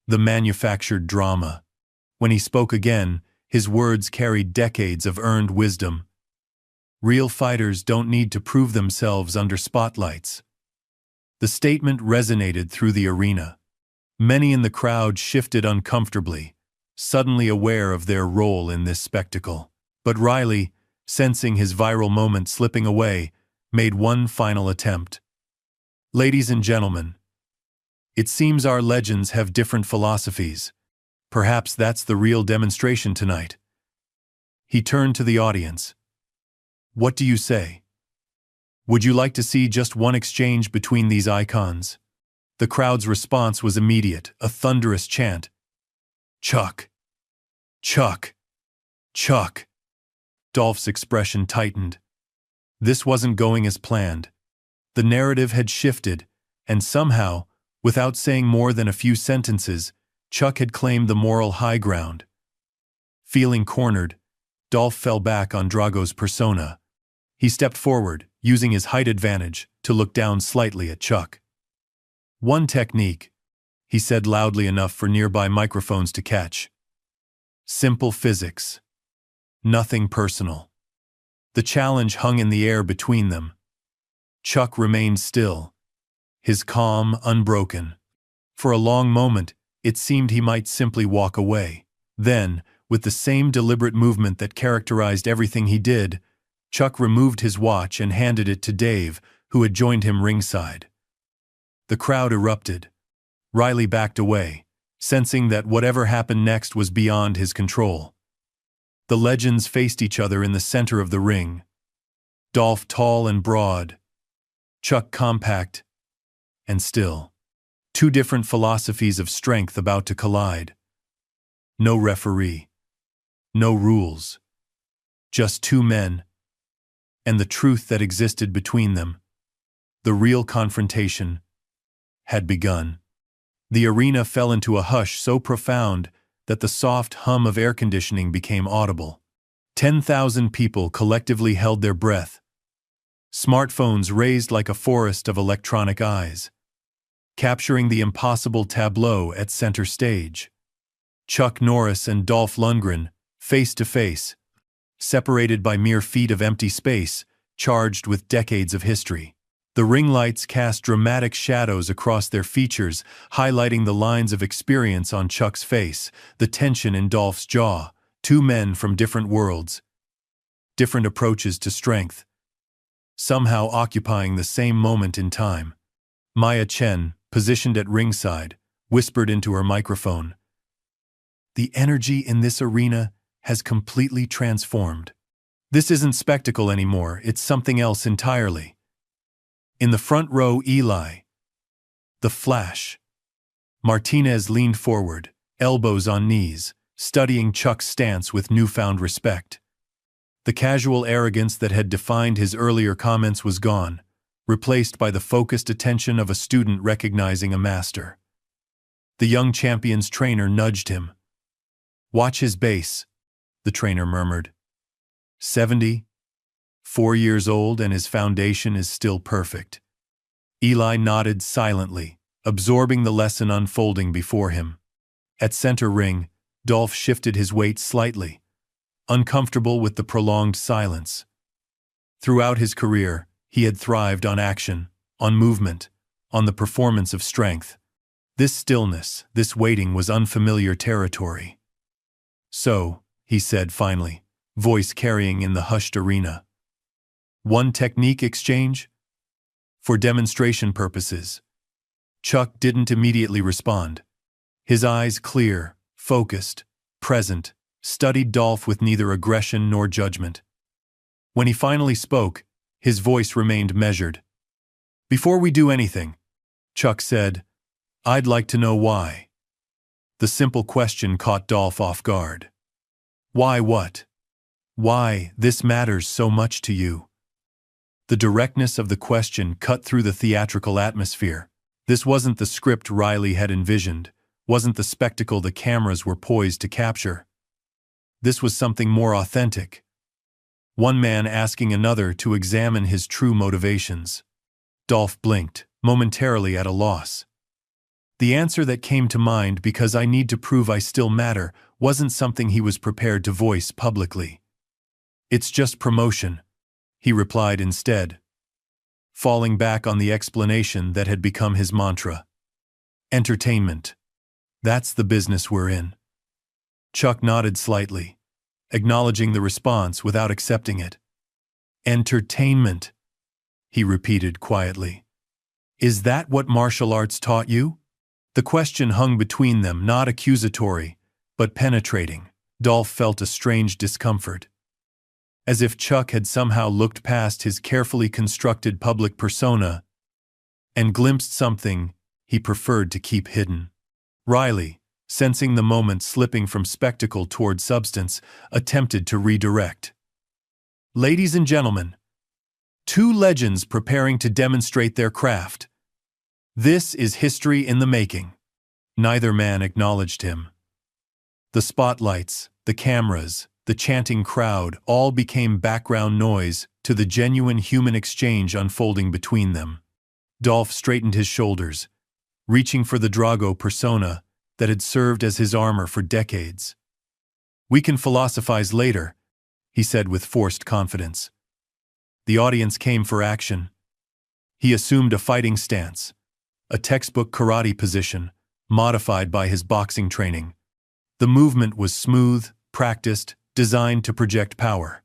the manufactured drama. When he spoke again, his words carried decades of earned wisdom. Real fighters don't need to prove themselves under spotlights. The statement resonated through the arena. Many in the crowd shifted uncomfortably, suddenly aware of their role in this spectacle. But Riley, sensing his viral moment slipping away, made one final attempt. Ladies and gentlemen, it seems our legends have different philosophies. Perhaps that's the real demonstration tonight. He turned to the audience. What do you say? Would you like to see just one exchange between these icons? The crowd's response was immediate, a thunderous chant. Chuck! Chuck! Chuck! Dolph's expression tightened. This wasn't going as planned. The narrative had shifted, and somehow, without saying more than a few sentences, Chuck had claimed the moral high ground. Feeling cornered, Dolph fell back on Drago's persona. He stepped forward, using his height advantage, to look down slightly at Chuck. One technique, he said loudly enough for nearby microphones to catch. Simple physics. Nothing personal. The challenge hung in the air between them. Chuck remained still, his calm unbroken. For a long moment, it seemed he might simply walk away. Then, with the same deliberate movement that characterized everything he did, Chuck removed his watch and handed it to Dave, who had joined him ringside. The crowd erupted. Riley backed away, sensing that whatever happened next was beyond his control. The legends faced each other in the center of the ring. Dolph tall and broad, Chuck compact and still. Two different philosophies of strength about to collide. No referee. No rules. Just two men. And the truth that existed between them. The real confrontation had begun. The arena fell into a hush so profound that the soft hum of air conditioning became audible. 10,000 people collectively held their breath. Smartphones raised like a forest of electronic eyes, capturing the impossible tableau at center stage. Chuck Norris and Dolph Lundgren, face to face, separated by mere feet of empty space, charged with decades of history. The ring lights cast dramatic shadows across their features, highlighting the lines of experience on Chuck's face, the tension in Dolph's jaw. Two men from different worlds, different approaches to strength, somehow occupying the same moment in time. Maya Chen, positioned at ringside, whispered into her microphone. The energy in this arena has completely transformed. This isn't spectacle anymore, it's something else entirely. In the front row, Eli, The flash. Martinez leaned forward, elbows on knees, studying Chuck's stance with newfound respect. The casual arrogance that had defined his earlier comments was gone, replaced by the focused attention of a student recognizing a master. The young champion's trainer nudged him. "Watch his base," the trainer murmured. 4 years old and his foundation is still perfect. Eli nodded silently, absorbing the lesson unfolding before him. At center ring, Dolph shifted his weight slightly, uncomfortable with the prolonged silence. Throughout his career, he had thrived on action, on movement, on the performance of strength. This stillness, this waiting was unfamiliar territory. "So," he said finally, voice carrying in the hushed arena. "One technique exchange?" "For demonstration purposes." Chuck didn't immediately respond. His eyes clear, focused, present, studied Dolph with neither aggression nor judgment. When he finally spoke, his voice remained measured. "Before we do anything," Chuck said, "I'd like to know why." The simple question caught Dolph off guard. "Why what? Why this matters so much to you?" The directness of the question cut through the theatrical atmosphere. This wasn't the script Riley had envisioned, wasn't the spectacle the cameras were poised to capture. This was something more authentic. One man asking another to examine his true motivations. Dolph blinked, momentarily at a loss. The answer that came to mind, "because I need to prove I still matter," wasn't something he was prepared to voice publicly. "It's just promotion," he replied instead, falling back on the explanation that had become his mantra. "Entertainment. That's the business we're in." Chuck nodded slightly, acknowledging the response without accepting it. "Entertainment," he repeated quietly. "Is that what martial arts taught you?" The question hung between them, not accusatory, but penetrating. Dolph felt a strange discomfort. As if Chuck had somehow looked past his carefully constructed public persona and glimpsed something he preferred to keep hidden. Riley, sensing the moment slipping from spectacle toward substance, attempted to redirect. "Ladies and gentlemen, two legends preparing to demonstrate their craft. This is history in the making." Neither man acknowledged him. The spotlights, the cameras, the chanting crowd all became background noise to the genuine human exchange unfolding between them. Dolph straightened his shoulders, reaching for the Drago persona that had served as his armor for decades. "We can philosophize later," he said with forced confidence. The audience came for action. He assumed a fighting stance, a textbook karate position, modified by his boxing training. The movement was smooth, practiced, designed to project power.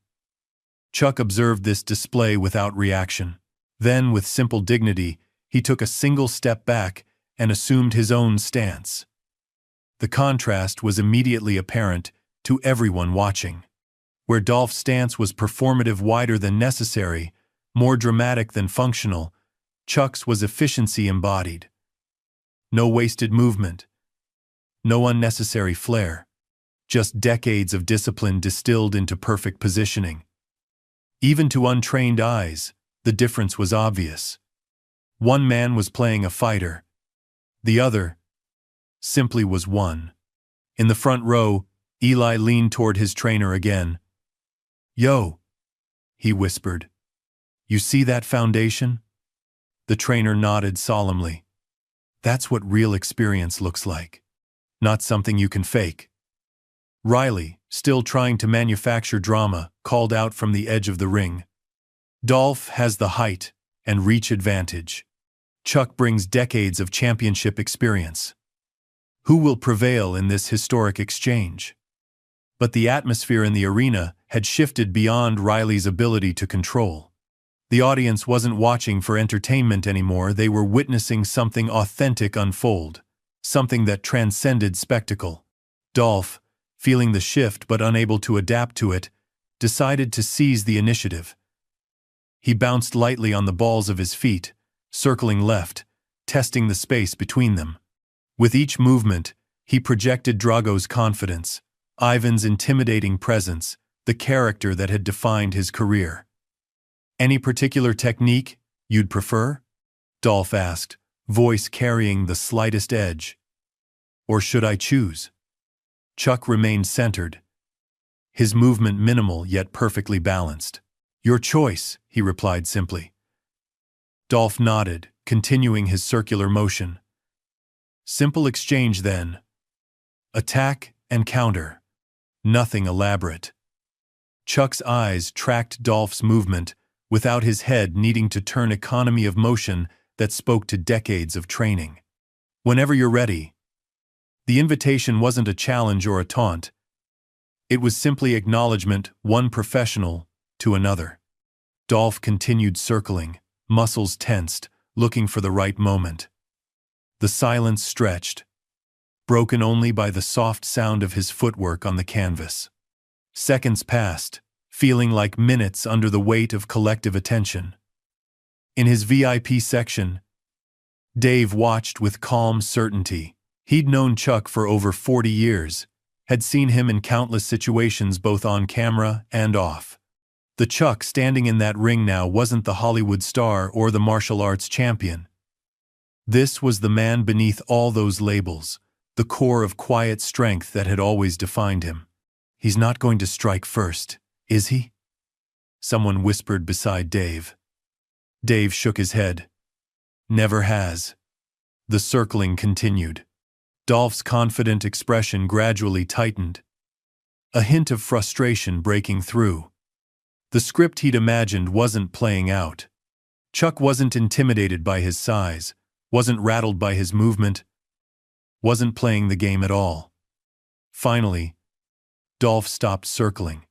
Chuck observed this display without reaction. Then, with simple dignity, he took a single step back and assumed his own stance. The contrast was immediately apparent to everyone watching. Where Dolph's stance was performative, wider than necessary, more dramatic than functional, Chuck's was efficiency embodied. No wasted movement, no unnecessary flair. Just decades of discipline distilled into perfect positioning. Even to untrained eyes, the difference was obvious. One man was playing a fighter. The other simply was one. In the front row, Eli leaned toward his trainer again. "Yo," he whispered. "You see that foundation?" The trainer nodded solemnly. "That's what real experience looks like. Not something you can fake." Riley, still trying to manufacture drama, called out from the edge of the ring. "Dolph has the height and reach advantage. Chuck brings decades of championship experience. Who will prevail in this historic exchange?" But the atmosphere in the arena had shifted beyond Riley's ability to control. The audience wasn't watching for entertainment anymore, they were witnessing something authentic unfold, something that transcended spectacle. Dolph, feeling the shift but unable to adapt to it, decided to seize the initiative. He bounced lightly on the balls of his feet, circling left, testing the space between them. With each movement, he projected Drago's confidence, Ivan's intimidating presence, the character that had defined his career. "Any particular technique you'd prefer?" Dolph asked, voice carrying the slightest edge. "Or should I choose?" Chuck remained centered, his movement minimal yet perfectly balanced. "Your choice," he replied simply. Dolph nodded, continuing his circular motion. "Simple exchange then. Attack and counter. Nothing elaborate." Chuck's eyes tracked Dolph's movement without his head needing to turn economy of motion that spoke to decades of training. "Whenever you're ready." The invitation wasn't a challenge or a taunt. It was simply acknowledgement, one professional to another. Dolph continued circling, muscles tensed, looking for the right moment. The silence stretched, broken only by the soft sound of his footwork on the canvas. Seconds passed, feeling like minutes under the weight of collective attention. In his VIP section, Dave watched with calm certainty. He'd known Chuck for over 40 years, had seen him in countless situations both on camera and off. The Chuck standing in that ring now wasn't the Hollywood star or the martial arts champion. This was the man beneath all those labels, the core of quiet strength that had always defined him. "He's not going to strike first, is he?" Someone whispered beside Dave. Dave shook his head. "Never has." The circling continued. Dolph's confident expression gradually tightened, a hint of frustration breaking through. The script he'd imagined wasn't playing out. Chuck wasn't intimidated by his size, wasn't rattled by his movement, wasn't playing the game at all. Finally, Dolph stopped circling.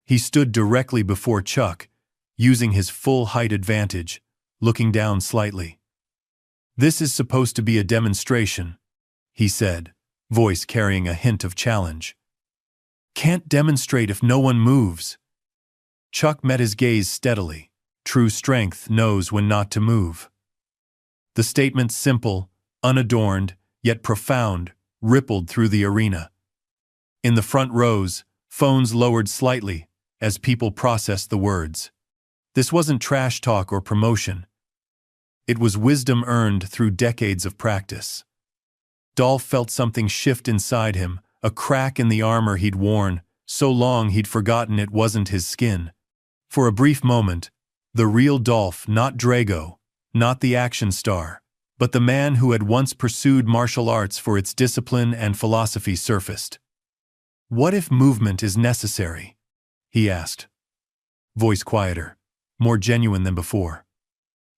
He stood directly before Chuck, using his full height advantage, looking down slightly. "This is supposed to be a demonstration," he said, voice carrying a hint of challenge. "Can't demonstrate if no one moves." Chuck met his gaze steadily. True strength knows when not to move. The statement, simple, unadorned, yet profound, rippled through the arena. In the front rows, phones lowered slightly as people processed the words. This wasn't trash talk or promotion. It was wisdom earned through decades of practice. Dolph felt something shift inside him, a crack in the armor he'd worn, so long he'd forgotten it wasn't his skin. For a brief moment, the real Dolph, not Drago, not the action star, but the man who had once pursued martial arts for its discipline and philosophy surfaced. "What if movement is necessary?" he asked. Voice quieter, more genuine than before.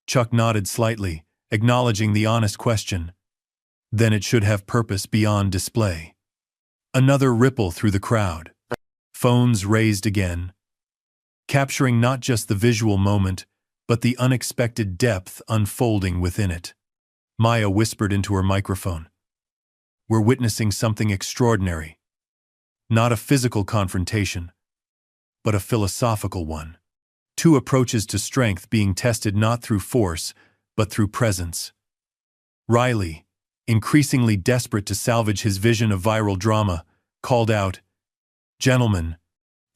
Chuck nodded slightly, acknowledging the honest question. "Then it should have purpose beyond display." Another ripple through the crowd. Phones raised again, capturing not just the visual moment, but the unexpected depth unfolding within it. Maya whispered into her microphone. "We're witnessing something extraordinary. Not a physical confrontation, but a philosophical one. Two approaches to strength being tested not through force, but through presence." Riley, increasingly desperate to salvage his vision of viral drama, called out, "Gentlemen,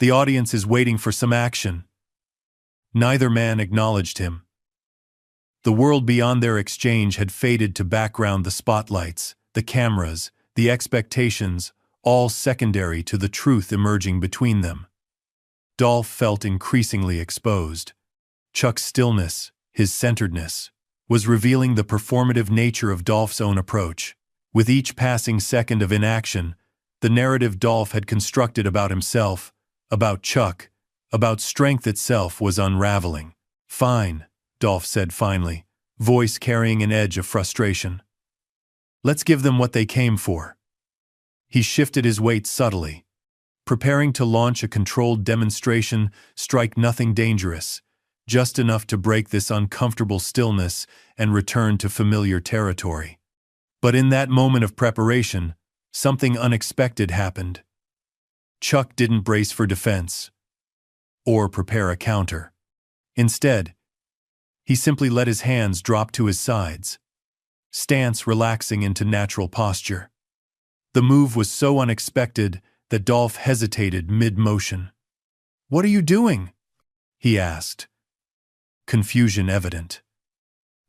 the audience is waiting for some action." Neither man acknowledged him. The world beyond their exchange had faded to background, the spotlights, the cameras, the expectations, all secondary to the truth emerging between them. Dolph felt increasingly exposed. Chuck's stillness, his centeredness, was revealing the performative nature of Dolph's own approach. With each passing second of inaction, the narrative Dolph had constructed about himself, about Chuck, about strength itself was unraveling. "Fine," Dolph said finally, voice carrying an edge of frustration. "Let's give them what they came for." He shifted his weight subtly, preparing to launch a controlled demonstration, strike nothing dangerous, just enough to break this uncomfortable stillness and return to familiar territory. But in that moment of preparation, something unexpected happened. Chuck didn't brace for defense or prepare a counter. Instead, he simply let his hands drop to his sides. stance relaxing into natural posture. The move was so unexpected that Dolph hesitated mid-motion. "What are you doing?" he asked, confusion evident.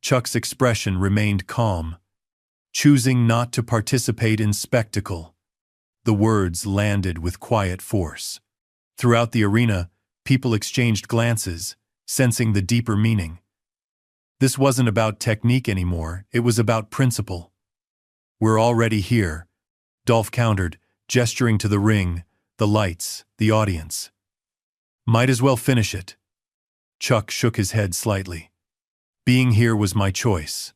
Chuck's expression remained calm, choosing not to participate in spectacle. The words landed with quiet force. Throughout the arena, people exchanged glances, sensing the deeper meaning. This wasn't about technique anymore, it was about principle. "We're already here," Dolph countered, gesturing to the ring, the lights, the audience. "Might as well finish it." Chuck shook his head slightly. "Being here was my choice.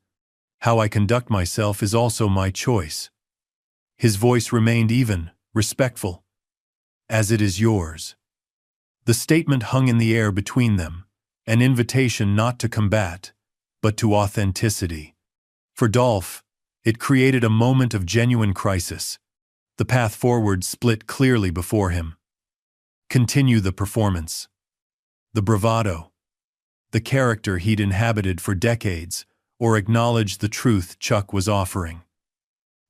How I conduct myself is also my choice." His voice remained even, respectful. "As it is yours." The statement hung in the air between them, an invitation not to combat, but to authenticity. For Dolph, it created a moment of genuine crisis. The path forward split clearly before him. Continue the performance. The bravado. The character he'd inhabited for decades, or acknowledge the truth Chuck was offering.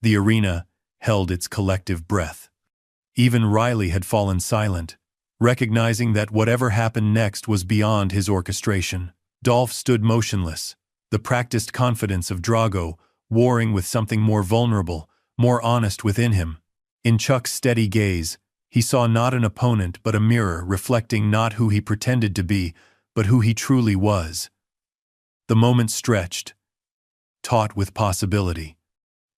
The arena held its collective breath. Even Riley had fallen silent, recognizing that whatever happened next was beyond his orchestration. Dolph stood motionless, the practiced confidence of Drago warring with something more vulnerable, more honest within him. In Chuck's steady gaze, he saw not an opponent but a mirror reflecting not who he pretended to be, but who he truly was. The moment stretched, taut with possibility.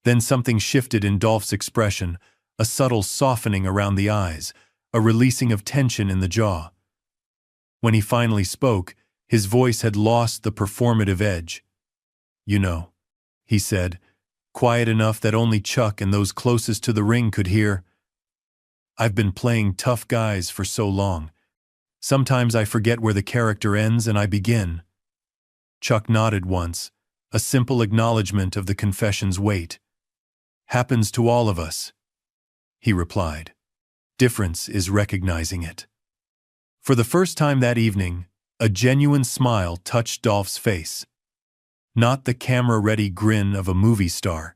Then something shifted in Dolph's expression, a subtle softening around the eyes, a releasing of tension in the jaw. When he finally spoke, his voice had lost the performative edge. "You know," he said, quiet enough that only Chuck and those closest to the ring could hear, "I've been playing tough guys for so long. Sometimes I forget where the character ends and I begin." Chuck nodded once, a simple acknowledgement of the confession's weight. "Happens to all of us," he replied. "Difference is recognizing it." For the first time that evening, a genuine smile touched Dolph's face. Not the camera-ready grin of a movie star,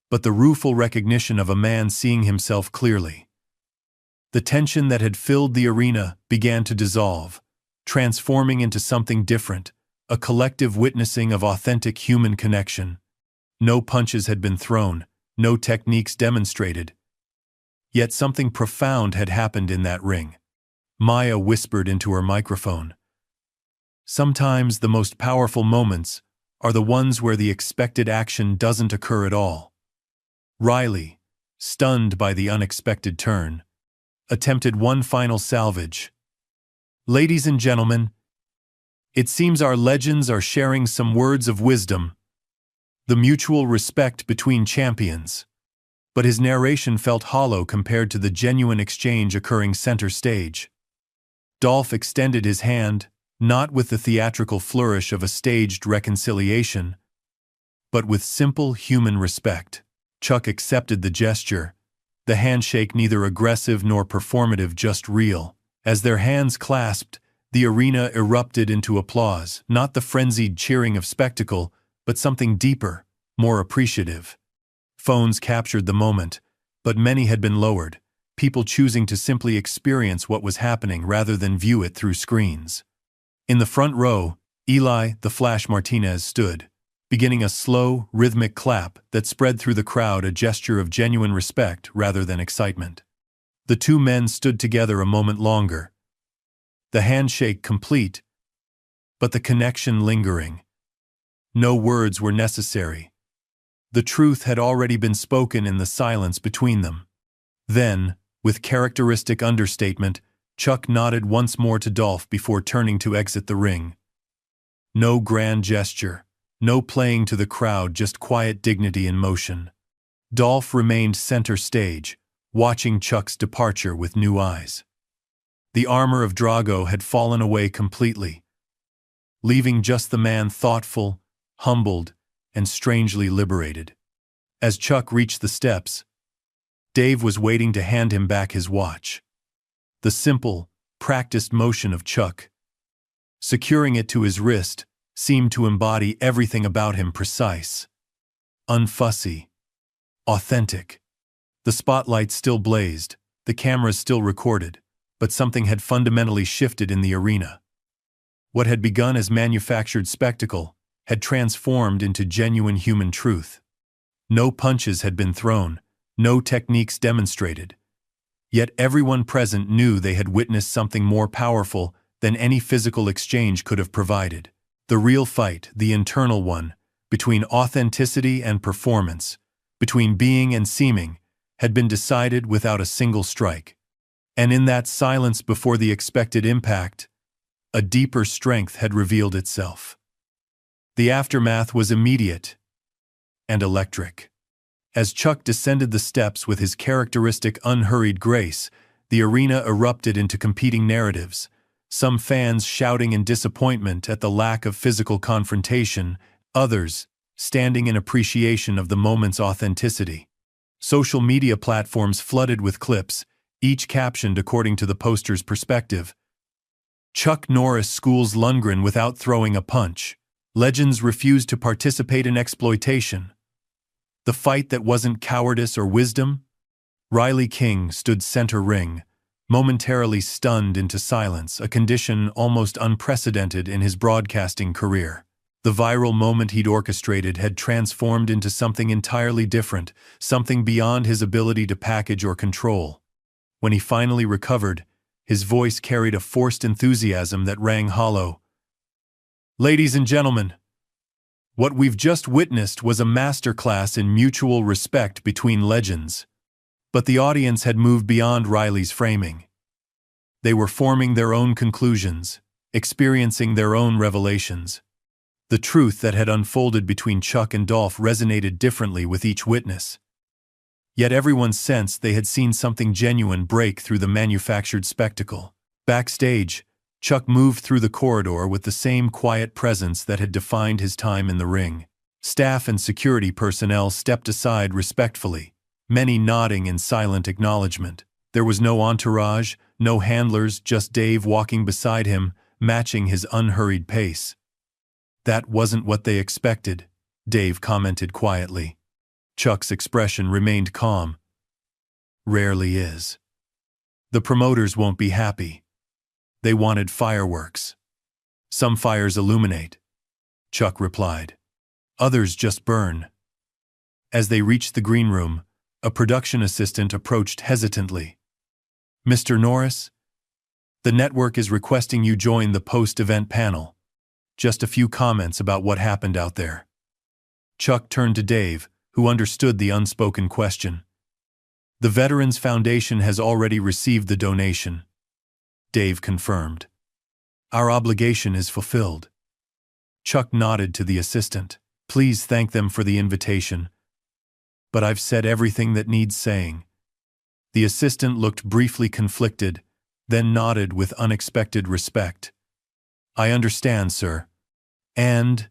but the rueful recognition of a man seeing himself clearly. The tension that had filled the arena began to dissolve, transforming into something different, a collective witnessing of authentic human connection. No punches had been thrown, no techniques demonstrated. Yet something profound had happened in that ring. Maya whispered into her microphone. "Sometimes the most powerful moments are the ones where the expected action doesn't occur at all." Riley, stunned by the unexpected turn, attempted one final salvage. "Ladies and gentlemen, it seems our legends are sharing some words of wisdom. The mutual respect between champions." But his narration felt hollow compared to the genuine exchange occurring center stage. Dolph extended his hand, not with the theatrical flourish of a staged reconciliation, but with simple human respect. Chuck accepted the gesture, the handshake neither aggressive nor performative, just real. As their hands clasped, the arena erupted into applause, not the frenzied cheering of spectacle, but something deeper, more appreciative. Phones captured the moment, but many had been lowered, people choosing to simply experience what was happening rather than view it through screens. In the front row, Eli "The Flash" Martinez stood, beginning a slow, rhythmic clap that spread through the crowd, a gesture of genuine respect rather than excitement. The two men stood together a moment longer, the handshake complete, but the connection lingering. No words were necessary. The truth had already been spoken in the silence between them. Then, with characteristic understatement, Chuck nodded once more to Dolph before turning to exit the ring. No grand gesture, no playing to the crowd, just quiet dignity in motion. Dolph remained center stage, watching Chuck's departure with new eyes. The armor of Drago had fallen away completely, leaving just the man thoughtful, humbled, and strangely liberated. As Chuck reached the steps, Dave was waiting to hand him back his watch. The simple, practiced motion of Chuck, securing it to his wrist, seemed to embody everything about him: precise, unfussy, authentic. The spotlight still blazed, the cameras still recorded, but something had fundamentally shifted in the arena. What had begun as manufactured spectacle had transformed into genuine human truth. No punches had been thrown, no techniques demonstrated. Yet everyone present knew they had witnessed something more powerful than any physical exchange could have provided. The real fight, the internal one, between authenticity and performance, between being and seeming, had been decided without a single strike. And in that silence before the expected impact, a deeper strength had revealed itself. The aftermath was immediate and electric. As Chuck descended the steps with his characteristic unhurried grace, the arena erupted into competing narratives, some fans shouting in disappointment at the lack of physical confrontation, others standing in appreciation of the moment's authenticity. Social media platforms flooded with clips, each captioned according to the poster's perspective. Chuck Norris schools Lundgren without throwing a punch. Legends refused to participate in exploitation. The fight that wasn't cowardice or wisdom? Riley King stood center ring, momentarily stunned into silence, a condition almost unprecedented in his broadcasting career. The viral moment he'd orchestrated had transformed into something entirely different, something beyond his ability to package or control. When he finally recovered, his voice carried a forced enthusiasm that rang hollow. "Ladies and gentlemen, what we've just witnessed was a masterclass in mutual respect between legends." But the audience had moved beyond Riley's framing. They were forming their own conclusions, experiencing their own revelations. The truth that had unfolded between Chuck and Dolph resonated differently with each witness. Yet everyone sensed they had seen something genuine break through the manufactured spectacle. Backstage, Chuck moved through the corridor with the same quiet presence that had defined his time in the ring. Staff and security personnel stepped aside respectfully, many nodding in silent acknowledgement. There was no entourage, no handlers, just Dave walking beside him, matching his unhurried pace. "That wasn't what they expected," Dave commented quietly. Chuck's expression remained calm. "Rarely is. The promoters won't be happy. They wanted fireworks." "Some fires illuminate," Chuck replied. "Others just burn." As they reached the green room, a production assistant approached hesitantly. "Mr. Norris, the network is requesting you join the post-event panel. Just a few comments about what happened out there." Chuck turned to Dave, who understood the unspoken question. "The Veterans Foundation has already received the donation," Dave confirmed. "Our obligation is fulfilled." Chuck nodded to the assistant. "Please thank them for the invitation. But I've said everything that needs saying." The assistant looked briefly conflicted, then nodded with unexpected respect. "I understand, sir. And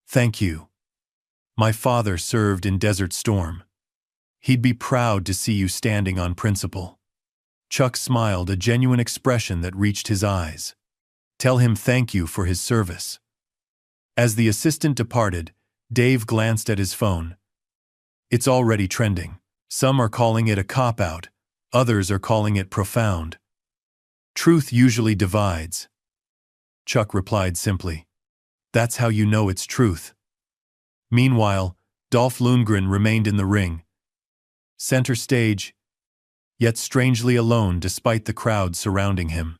thank you. My father served in Desert Storm. He'd be proud to see you standing on principle." Chuck smiled, a genuine expression that reached his eyes. "Tell him thank you for his service." As the assistant departed, Dave glanced at his phone. "It's already trending. Some are calling it a cop-out, others are calling it profound." "Truth usually divides," Chuck replied simply. "That's how you know it's truth." Meanwhile, Dolph Lundgren remained in the ring, center stage, yet strangely alone despite the crowd surrounding him.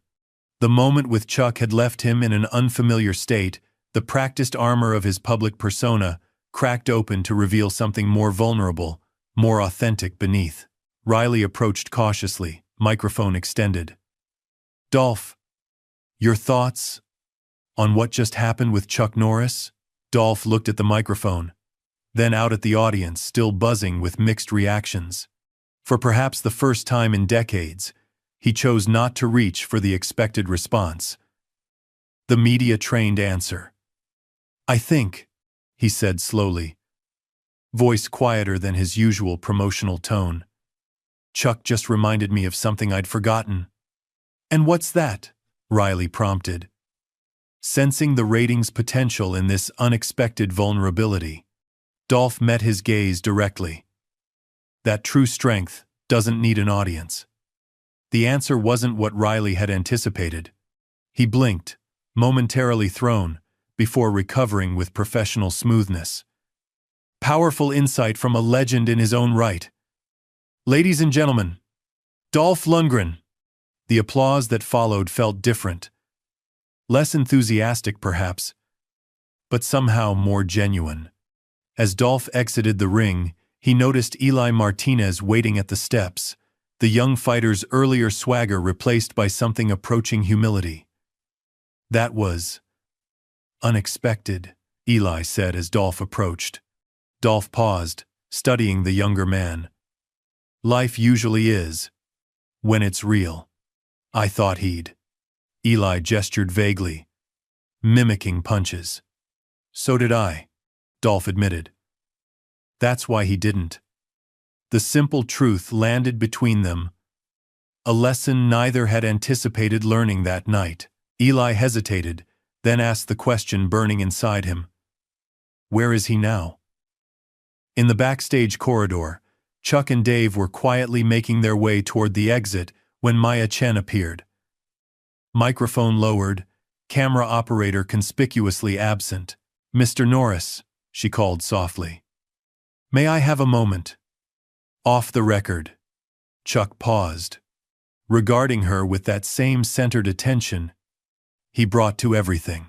The moment with Chuck had left him in an unfamiliar state, the practiced armor of his public persona cracked open to reveal something more vulnerable, more authentic beneath. Riley approached cautiously, microphone extended. "Dolph, your thoughts on what just happened with Chuck Norris?" Dolph looked at the microphone, then out at the audience, still buzzing with mixed reactions. For perhaps the first time in decades, he chose not to reach for the expected response. The media-trained answer. "I think," he said slowly, voice quieter than his usual promotional tone, "Chuck just reminded me of something I'd forgotten." "And what's that?" Riley prompted, sensing the ratings' potential in this unexpected vulnerability. Dolph met his gaze directly. That true strength doesn't need an audience. The answer wasn't what Riley had anticipated. He blinked, momentarily thrown, before recovering with professional smoothness. Powerful insight from a legend in his own right. Ladies and gentlemen, Dolph Lundgren. The applause that followed felt different. Less enthusiastic, perhaps, but somehow more genuine. As Dolph exited the ring, he noticed Eli Martinez waiting at the steps, the young fighter's earlier swagger replaced by something approaching humility. That was unexpected, Eli said as Dolph approached. Dolph paused, studying the younger man. Life usually is, when it's real. I thought he'd. Eli gestured vaguely, mimicking punches. So did I, Dolph admitted. That's why he didn't. The simple truth landed between them, a lesson neither had anticipated learning that night. Eli hesitated, then asked the question burning inside him. Where is he now? In the backstage corridor, Chuck and Dave were quietly making their way toward the exit when Maya Chen appeared. Microphone lowered, camera operator conspicuously absent. Mr. Norris, she called softly. May I have a moment? Off the record. Chuck paused, regarding her with that same centered attention he brought to everything.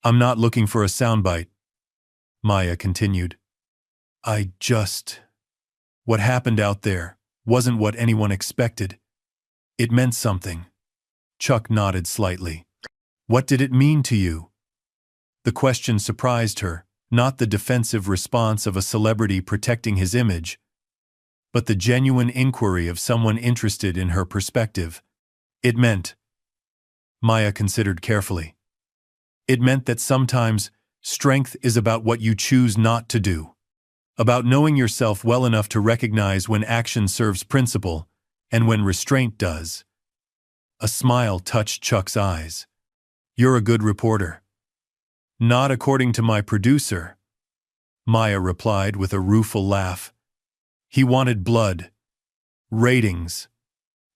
I'm not looking for a soundbite, Maya continued. What happened out there wasn't what anyone expected. It meant something. Chuck nodded slightly. What did it mean to you? The question surprised her, not the defensive response of a celebrity protecting his image, but the genuine inquiry of someone interested in her perspective. It meant, Maya considered carefully, it meant that sometimes strength is about what you choose not to do. About knowing yourself well enough to recognize when action serves principle and when restraint does. A smile touched Chuck's eyes. You're a good reporter. Not according to my producer, Maya replied with a rueful laugh. He wanted blood, ratings,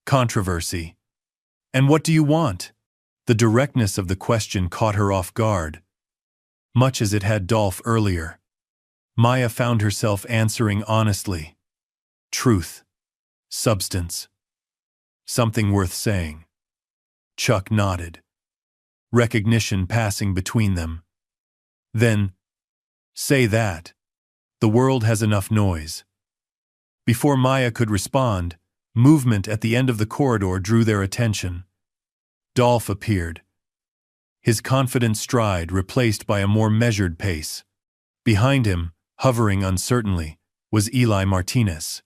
controversy. And what do you want? The directness of the question caught her off guard, much as it had Dolph earlier. Maya found herself answering honestly. Truth. Substance. Something worth saying. Chuck nodded, recognition passing between them. Then, say that. The world has enough noise. Before Maya could respond, movement at the end of the corridor drew their attention. Dolph appeared, his confident stride replaced by a more measured pace. Behind him, hovering uncertainly, was Eli Martinez.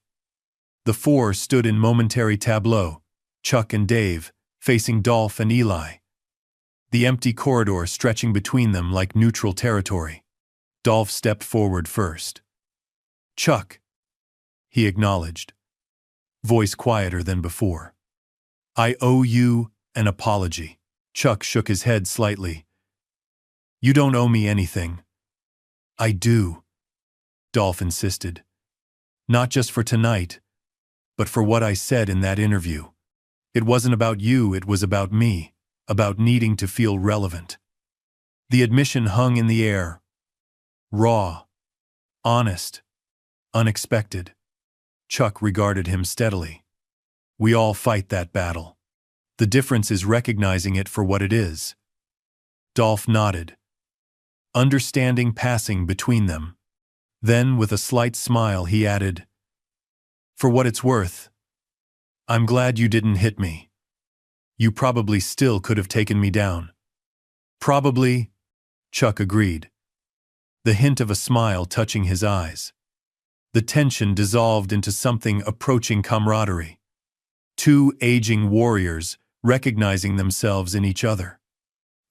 The four stood in momentary tableau, Chuck and Dave, facing Dolph and Eli. The empty corridor stretching between them like neutral territory. Dolph stepped forward first. Chuck, he acknowledged, voice quieter than before. I owe you an apology. Chuck shook his head slightly. You don't owe me anything. I do, Dolph insisted. Not just for tonight, but for what I said in that interview. It wasn't about you, it was about me, about needing to feel relevant. The admission hung in the air. Raw, honest, unexpected. Chuck regarded him steadily. We all fight that battle. The difference is recognizing it for what it is. Dolph nodded, understanding passing between them. Then, with a slight smile, he added, for what it's worth, I'm glad you didn't hit me. You probably still could have taken me down. Probably, Chuck agreed, the hint of a smile touching his eyes. The tension dissolved into something approaching camaraderie. Two aging warriors recognizing themselves in each other.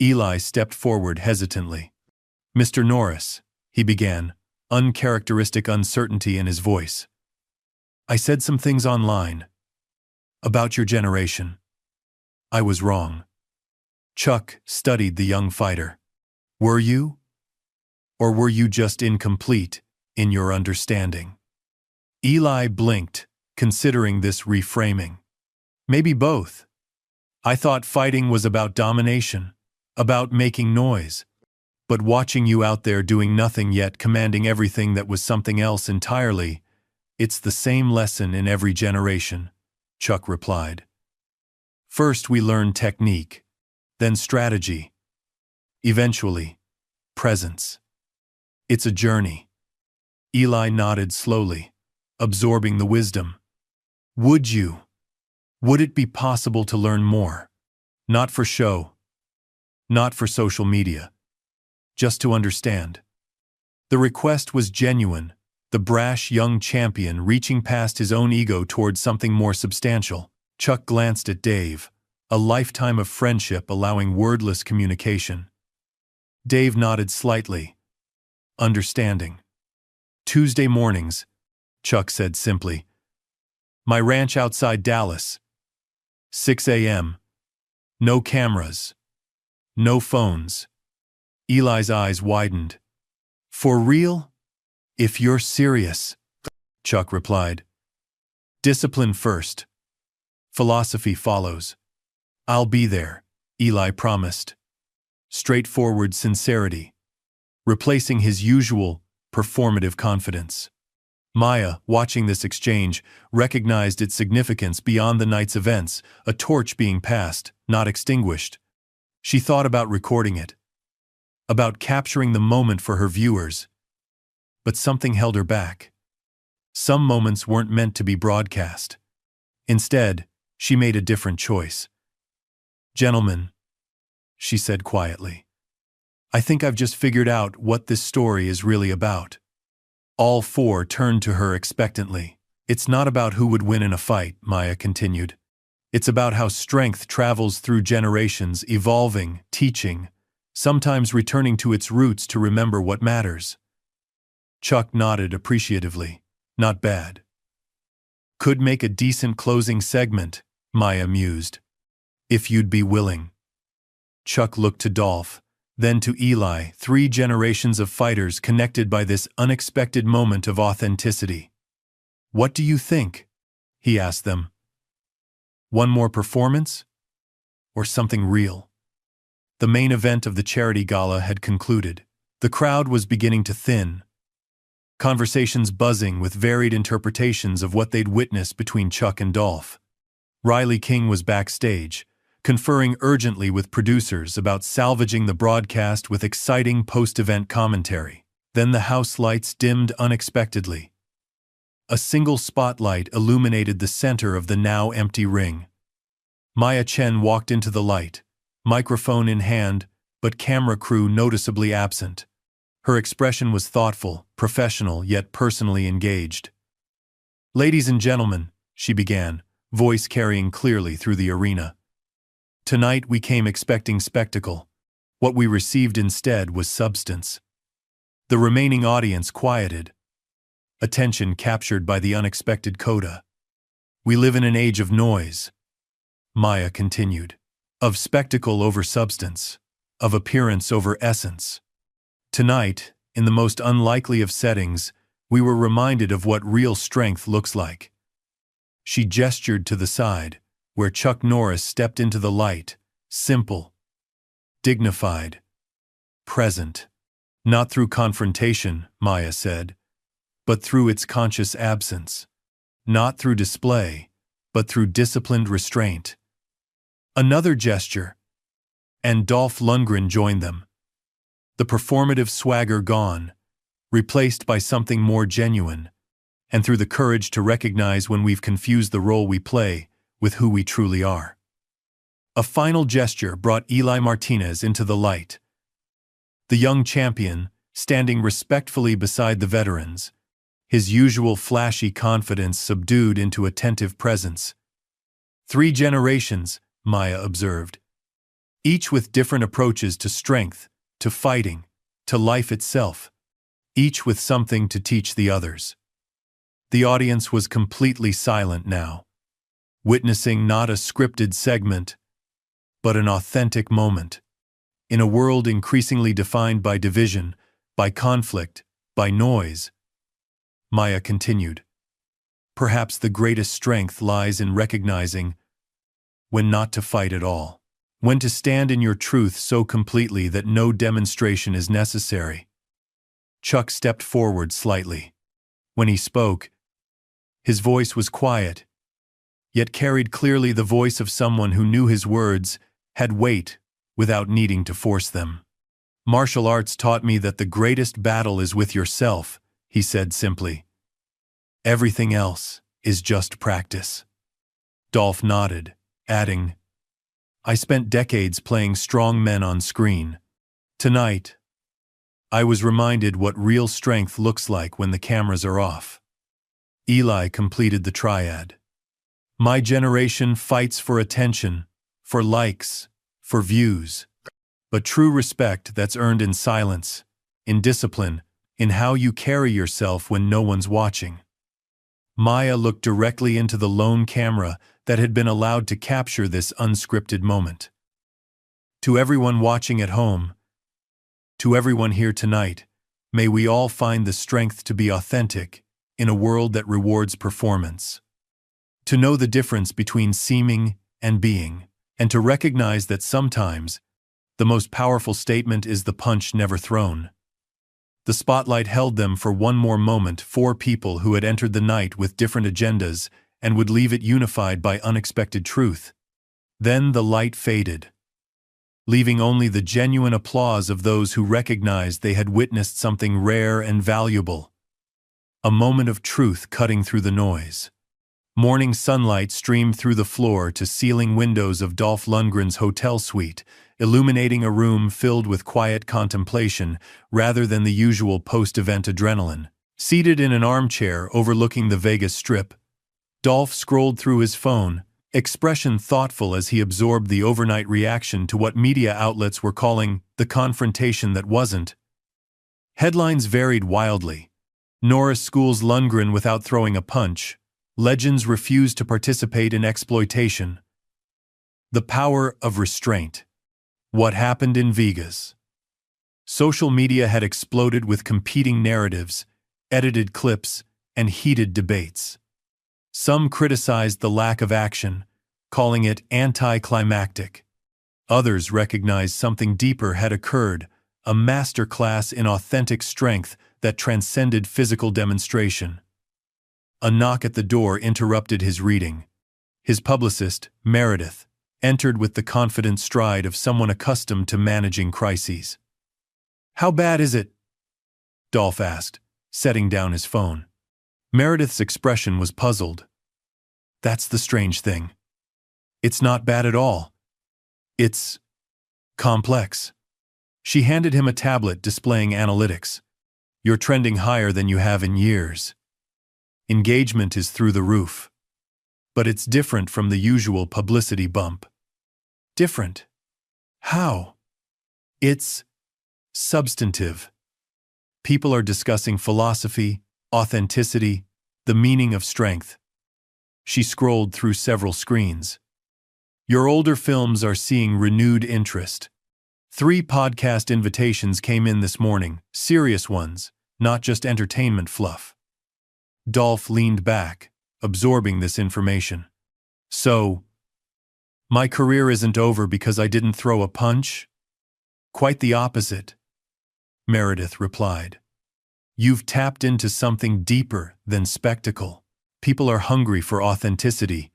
Eli stepped forward hesitantly. Mr. Norris, he began, uncharacteristic uncertainty in his voice. I said some things online. About your generation. I was wrong. Chuck studied the young fighter. Were you? Or were you just incomplete? in your understanding? Eli blinked, considering this reframing. Maybe both. I thought fighting was about domination, about making noise. But watching you out there doing nothing yet commanding everything that was something else entirely, it's the same lesson in every generation, Chuck replied. First we learn technique, then strategy. Eventually, presence. It's a journey. Eli nodded slowly, absorbing the wisdom. Would it be possible to learn more? Not for show. Not for social media. Just to understand. The request was genuine, the brash young champion reaching past his own ego towards something more substantial. Chuck glanced at Dave, a lifetime of friendship allowing wordless communication. Dave nodded slightly, understanding. Tuesday mornings, Chuck said simply. My ranch outside Dallas. 6 a.m. No cameras. No phones. Eli's eyes widened. For real? If you're serious, Chuck replied. Discipline first. Philosophy follows. I'll be there, Eli promised. Straightforward sincerity, replacing his usual performative confidence. Maya, watching this exchange, recognized its significance beyond the night's events, a torch being passed, not extinguished. She thought about recording it, about capturing the moment for her viewers. But something held her back. Some moments weren't meant to be broadcast. Instead, she made a different choice. Gentlemen, she said quietly, I think I've just figured out what this story is really about. All four turned to her expectantly. It's not about who would win in a fight, Maya continued. It's about how strength travels through generations, evolving, teaching, sometimes returning to its roots to remember what matters. Chuck nodded appreciatively. Not bad. Could make a decent closing segment, Maya mused. If you'd be willing. Chuck looked to Dolph, then to Eli, 3 generations of fighters connected by this unexpected moment of authenticity. What do you think? He asked them. One more performance? Or something real? The main event of the charity gala had concluded. The crowd was beginning to thin. Conversations buzzing with varied interpretations of what they'd witnessed between Chuck and Dolph. Riley King was backstage, conferring urgently with producers about salvaging the broadcast with exciting post-event commentary. Then the house lights dimmed unexpectedly. A single spotlight illuminated the center of the now empty ring. Maya Chen walked into the light, microphone in hand, but camera crew noticeably absent. Her expression was thoughtful, professional, yet personally engaged. Ladies and gentlemen, she began, voice carrying clearly through the arena. Tonight we came expecting spectacle. What we received instead was substance. The remaining audience quieted. Attention captured by the unexpected coda. We live in an age of noise, Maya continued. Of spectacle over substance. Of appearance over essence. Tonight, in the most unlikely of settings, we were reminded of what real strength looks like. She gestured to the side, where Chuck Norris stepped into the light, simple, dignified, present. Not through confrontation, Maya said, but through its conscious absence. Not through display, but through disciplined restraint. Another gesture, and Dolph Lundgren joined them. The performative swagger gone, replaced by something more genuine, and through the courage to recognize when we've confused the role we play with who we truly are. A final gesture brought Eli Martinez into the light. The young champion, standing respectfully beside the veterans, his usual flashy confidence subdued into attentive presence. 3 generations, Maya observed, each with different approaches to strength, to fighting, to life itself, each with something to teach the others. The audience was completely silent now, witnessing not a scripted segment, but an authentic moment. In a world increasingly defined by division, by conflict, by noise, Maya continued. Perhaps the greatest strength lies in recognizing when not to fight at all. When to stand in your truth so completely that no demonstration is necessary. Chuck stepped forward slightly. When he spoke, his voice was quiet, yet carried clearly the voice of someone who knew his words had weight without needing to force them. Martial arts taught me that the greatest battle is with yourself, he said simply. Everything else is just practice. Dolph nodded, adding, I spent decades playing strong men on screen. Tonight, I was reminded what real strength looks like when the cameras are off. Eli completed the triad. My generation fights for attention, for likes, for views. But true respect that's earned in silence, in discipline, in how you carry yourself when no one's watching. Maya looked directly into the lone camera that had been allowed to capture this unscripted moment. To everyone watching at home, to everyone here tonight, may we all find the strength to be authentic in a world that rewards performance. To know the difference between seeming and being, and to recognize that sometimes the most powerful statement is the punch never thrown. The spotlight held them for one more moment, 4 people who had entered the night with different agendas and would leave it unified by unexpected truth. Then the light faded, leaving only the genuine applause of those who recognized they had witnessed something rare and valuable. A moment of truth cutting through the noise. Morning sunlight streamed through the floor-to-ceiling windows of Dolph Lundgren's hotel suite, illuminating a room filled with quiet contemplation rather than the usual post-event adrenaline. Seated in an armchair overlooking the Vegas Strip, Dolph scrolled through his phone, expression thoughtful as he absorbed the overnight reaction to what media outlets were calling the confrontation that wasn't. Headlines varied wildly. Norris schools Lundgren without throwing a punch. Legends refuse to participate in exploitation. The power of restraint. What happened in Vegas? Social media had exploded with competing narratives, edited clips, and heated debates. Some criticized the lack of action, calling it anticlimactic. Others recognized something deeper had occurred, a masterclass in authentic strength that transcended physical demonstration. A knock at the door interrupted his reading. His publicist, Meredith, entered with the confident stride of someone accustomed to managing crises. How bad is it? Dolph asked, setting down his phone. Meredith's expression was puzzled. That's the strange thing. It's not bad at all. It's complex. She handed him a tablet displaying analytics. You're trending higher than you have in years. Engagement is through the roof. But it's different from the usual publicity bump. Different. How? It's substantive. People are discussing philosophy, authenticity, the meaning of strength. She scrolled through several screens. Your older films are seeing renewed interest. 3 podcast invitations came in this morning, serious ones, not just entertainment fluff. Dolph leaned back, absorbing this information. So, my career isn't over because I didn't throw a punch? Quite the opposite, Meredith replied. You've tapped into something deeper than spectacle. People are hungry for authenticity,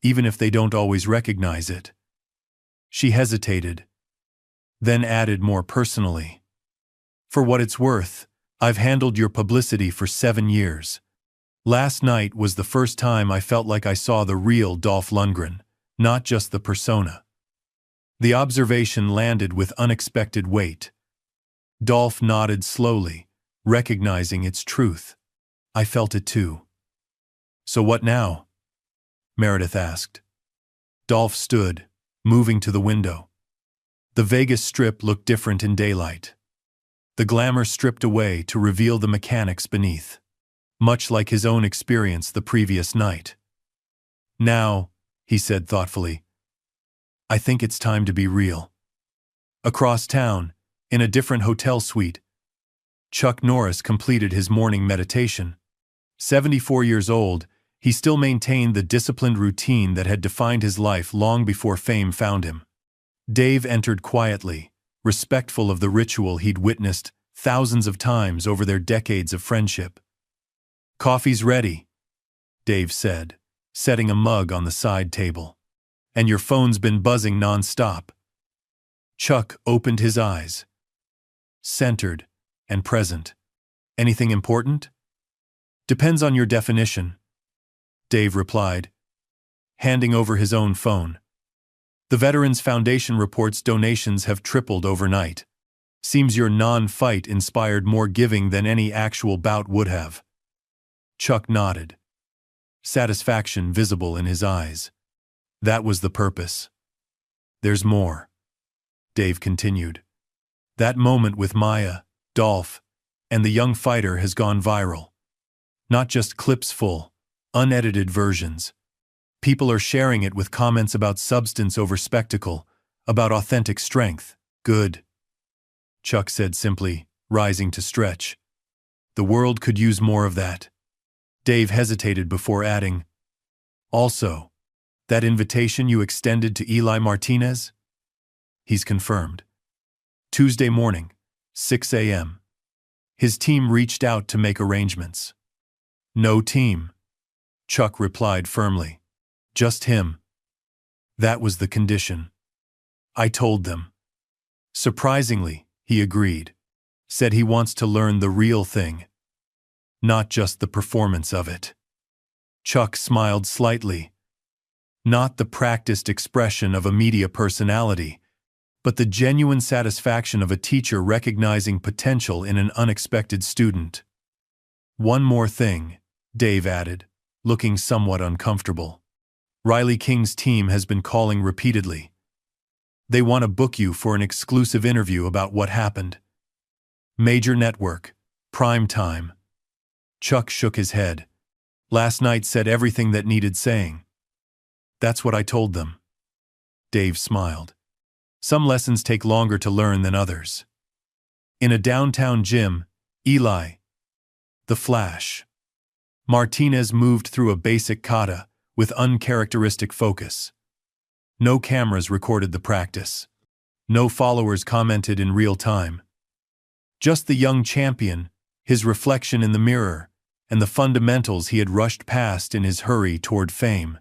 even if they don't always recognize it. She hesitated, then added more personally. For what it's worth, I've handled your publicity for 7 years. Last night was the first time I felt like I saw the real Dolph Lundgren, not just the persona. The observation landed with unexpected weight. Dolph nodded slowly, recognizing its truth. I felt it too. So what now? Meredith asked. Dolph stood, moving to the window. The Vegas Strip looked different in daylight. The glamour stripped away to reveal the mechanics beneath, much like his own experience the previous night. Now, he said thoughtfully, I think it's time to be real. Across town, in a different hotel suite, Chuck Norris completed his morning meditation. 74 years old, he still maintained the disciplined routine that had defined his life long before fame found him. Dave entered quietly, respectful of the ritual he'd witnessed thousands of times over their decades of friendship. "Coffee's ready," Dave said, setting a mug on the side table. "And your phone's been buzzing non-stop." Chuck opened his eyes. "Centered and present. Anything important?" "Depends on your definition," Dave replied, handing over his own phone. "The Veterans Foundation reports donations have tripled overnight. Seems your non-fight inspired more giving than any actual bout would have." Chuck nodded, satisfaction visible in his eyes. "That was the purpose." "There's more," Dave continued. "That moment with Maya, Dolph, and the young fighter has gone viral. Not just clips full, unedited versions. People are sharing it with comments about substance over spectacle, about authentic strength. Good," Chuck said simply, rising to stretch. "The world could use more of that." Dave hesitated before adding, "Also, that invitation you extended to Eli Martinez?" "He's confirmed. Tuesday morning, 6 a.m. His team reached out to make arrangements." "No team," Chuck replied firmly. "Just him. That was the condition. I told them." Surprisingly, he agreed. Said he wants to learn the real thing, not just the performance of it. Chuck smiled slightly. Not the practiced expression of a media personality, but the genuine satisfaction of a teacher recognizing potential in an unexpected student. "One more thing," Dave added, looking somewhat uncomfortable. "Riley King's team has been calling repeatedly. They want to book you for an exclusive interview about what happened. Major network, prime time." Chuck shook his head. "Last night said everything that needed saying." "That's what I told them." Dave smiled. "Some lessons take longer to learn than others." In a downtown gym, Eli, the Flash, Martinez moved through a basic kata with uncharacteristic focus. No cameras recorded the practice. No followers commented in real time. Just the young champion, his reflection in the mirror, and the fundamentals he had rushed past in his hurry toward fame.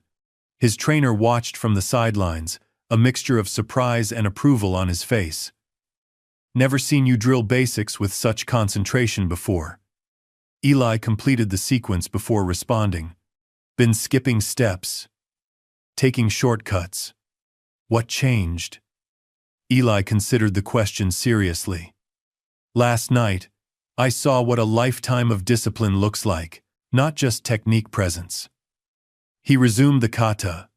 His trainer watched from the sidelines, a mixture of surprise and approval on his face. "Never seen you drill basics with such concentration before." Eli completed the sequence before responding. "Been skipping steps. Taking shortcuts. What changed?" Eli considered the question seriously. "Last night, I saw what a lifetime of discipline looks like, not just technique presence." He resumed the kata.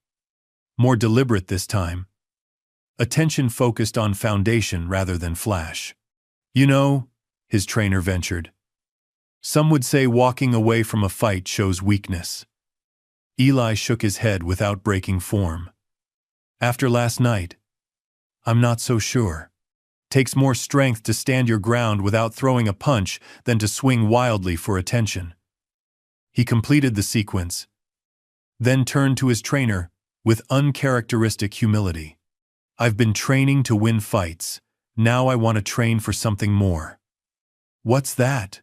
More deliberate this time. Attention focused on foundation rather than flash. "You know," his trainer ventured, "some would say walking away from a fight shows weakness." Eli shook his head without breaking form. "After last night, I'm not so sure. Takes more strength to stand your ground without throwing a punch than to swing wildly for attention." He completed the sequence, then turned to his trainer with uncharacteristic humility. "I've been training to win fights. Now I want to train for something more." "What's that?"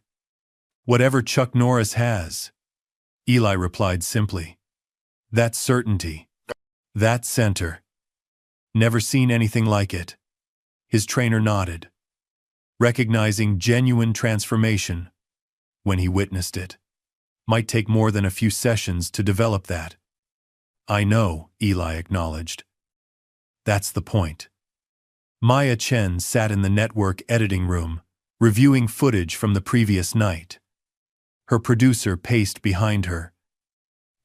"Whatever Chuck Norris has," Eli replied simply. "That certainty. That center. Never seen anything like it." His trainer nodded, recognizing genuine transformation when he witnessed it. "Might take more than a few sessions to develop that." "I know," Eli acknowledged. "That's the point." Maya Chen sat in the network editing room, reviewing footage from the previous night. Her producer paced behind her,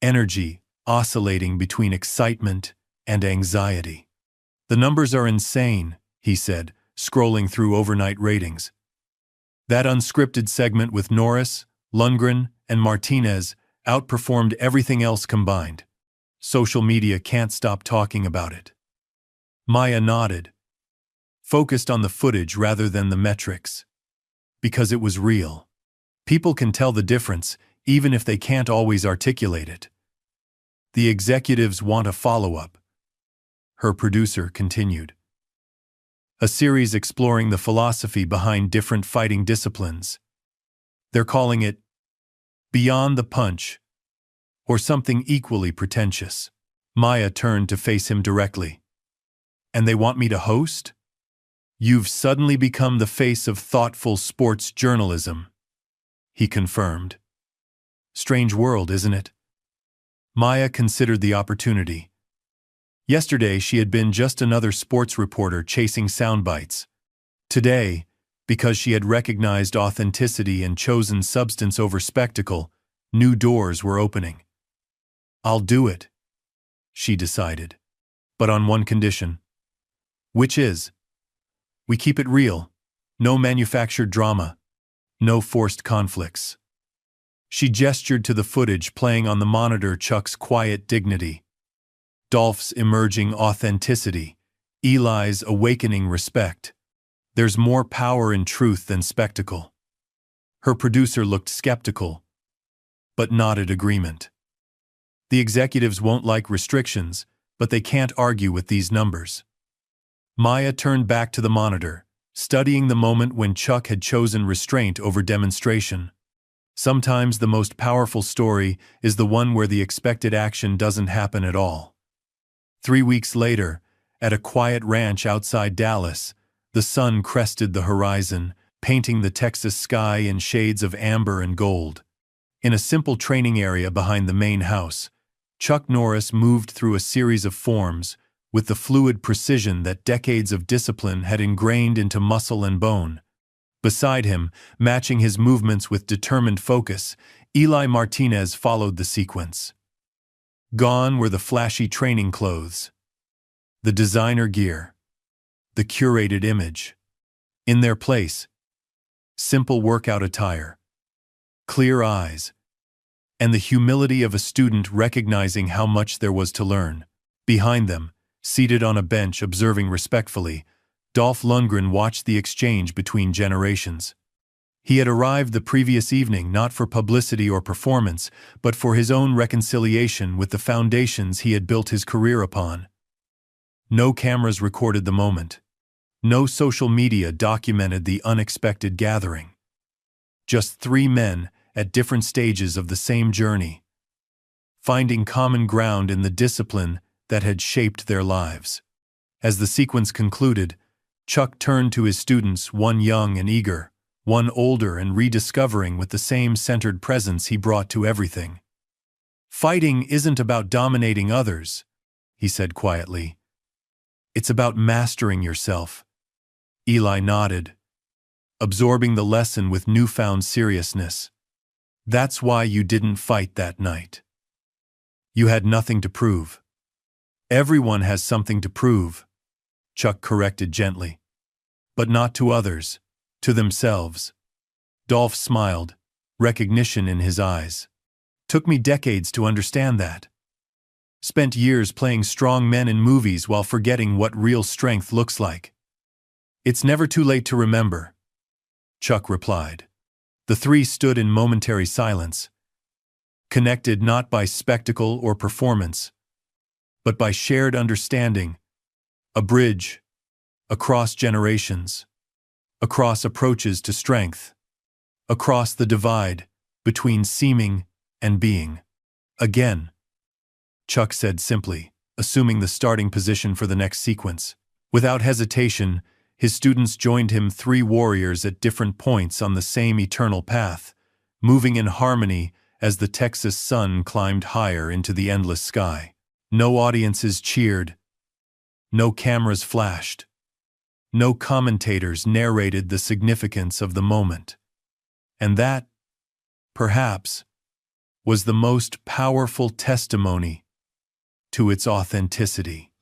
energy oscillating between excitement and anxiety. "The numbers are insane," he said, scrolling through overnight ratings. "That unscripted segment with Norris, Lundgren, and Martinez outperformed everything else combined. Social media can't stop talking about it." Maya nodded, focused on the footage rather than the metrics. "Because it was real. People can tell the difference, even if they can't always articulate it. The executives want a follow-up, her producer continued. A series exploring the philosophy behind different fighting disciplines. They're calling it Beyond the Punch, or something equally pretentious. Maya turned to face him directly. And they want me to host? You've suddenly become the face of thoughtful sports journalism, he confirmed. Strange world, isn't it? Maya considered the opportunity. Yesterday she had been just another sports reporter chasing soundbites. Today, because she had recognized authenticity and chosen substance over spectacle, new doors were opening. I'll do it, she decided. But on one condition. Which is, we keep it real, no manufactured drama, no forced conflicts. She gestured to the footage playing on the monitor, Chuck's quiet dignity, Dolph's emerging authenticity, Eli's awakening respect. There's more power in truth than spectacle. Her producer looked skeptical, but nodded agreement. The executives won't like restrictions, but they can't argue with these numbers. Maya turned back to the monitor, studying the moment when Chuck had chosen restraint over demonstration. Sometimes the most powerful story is the one where the expected action doesn't happen at all. 3 weeks later, at a quiet ranch outside Dallas, the sun crested the horizon, painting the Texas sky in shades of amber and gold. In a simple training area behind the main house, Chuck Norris moved through a series of forms with the fluid precision that decades of discipline had ingrained into muscle and bone. Beside him, matching his movements with determined focus, Eli Martinez followed the sequence. Gone were the flashy training clothes, the designer gear, the curated image. In their place, simple workout attire, clear eyes, and the humility of a student recognizing how much there was to learn. Behind them, seated on a bench observing respectfully, Dolph Lundgren watched the exchange between generations. He had arrived the previous evening not for publicity or performance, but for his own reconciliation with the foundations he had built his career upon. No cameras recorded the moment. No social media documented the unexpected gathering. Just 3 men at different stages of the same journey, finding common ground in the discipline that had shaped their lives. As the sequence concluded, Chuck turned to his students, one young and eager, one older and rediscovering with the same centered presence he brought to everything. Fighting isn't about dominating others, he said quietly. It's about mastering yourself. Eli nodded, absorbing the lesson with newfound seriousness. That's why you didn't fight that night. You had nothing to prove. Everyone has something to prove, Chuck corrected gently. But not to others, to themselves. Dolph smiled, recognition in his eyes. Took me decades to understand that. Spent years playing strong men in movies while forgetting what real strength looks like. It's never too late to remember, Chuck replied. The 3 stood in momentary silence, connected not by spectacle or performance, but by shared understanding, a bridge, across generations, across approaches to strength, across the divide between seeming and being. Again, Chuck said simply, assuming the starting position for the next sequence. Without hesitation, his students joined him, 3 warriors at different points on the same eternal path, moving in harmony as the Texas sun climbed higher into the endless sky. No audiences cheered, no cameras flashed, no commentators narrated the significance of the moment. And that, perhaps, was the most powerful testimony to its authenticity.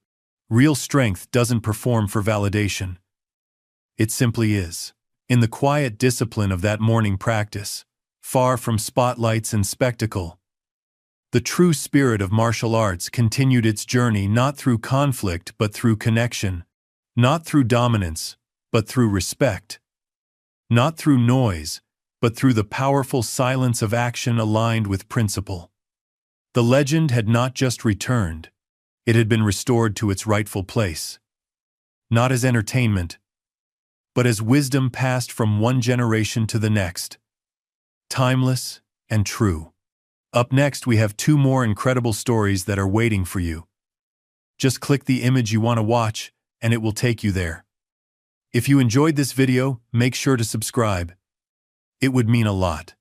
Real strength doesn't perform for validation. It simply is. In the quiet discipline of that morning practice, far from spotlights and spectacle, the true spirit of martial arts continued its journey not through conflict but through connection, not through dominance but through respect, not through noise but through the powerful silence of action aligned with principle. The legend had not just returned, it had been restored to its rightful place. Not as entertainment, but as wisdom passed from one generation to the next. Timeless and true. Up next, we have 2 more incredible stories that are waiting for you. Just click the image you want to watch, and it will take you there. If you enjoyed this video, make sure to subscribe. It would mean a lot.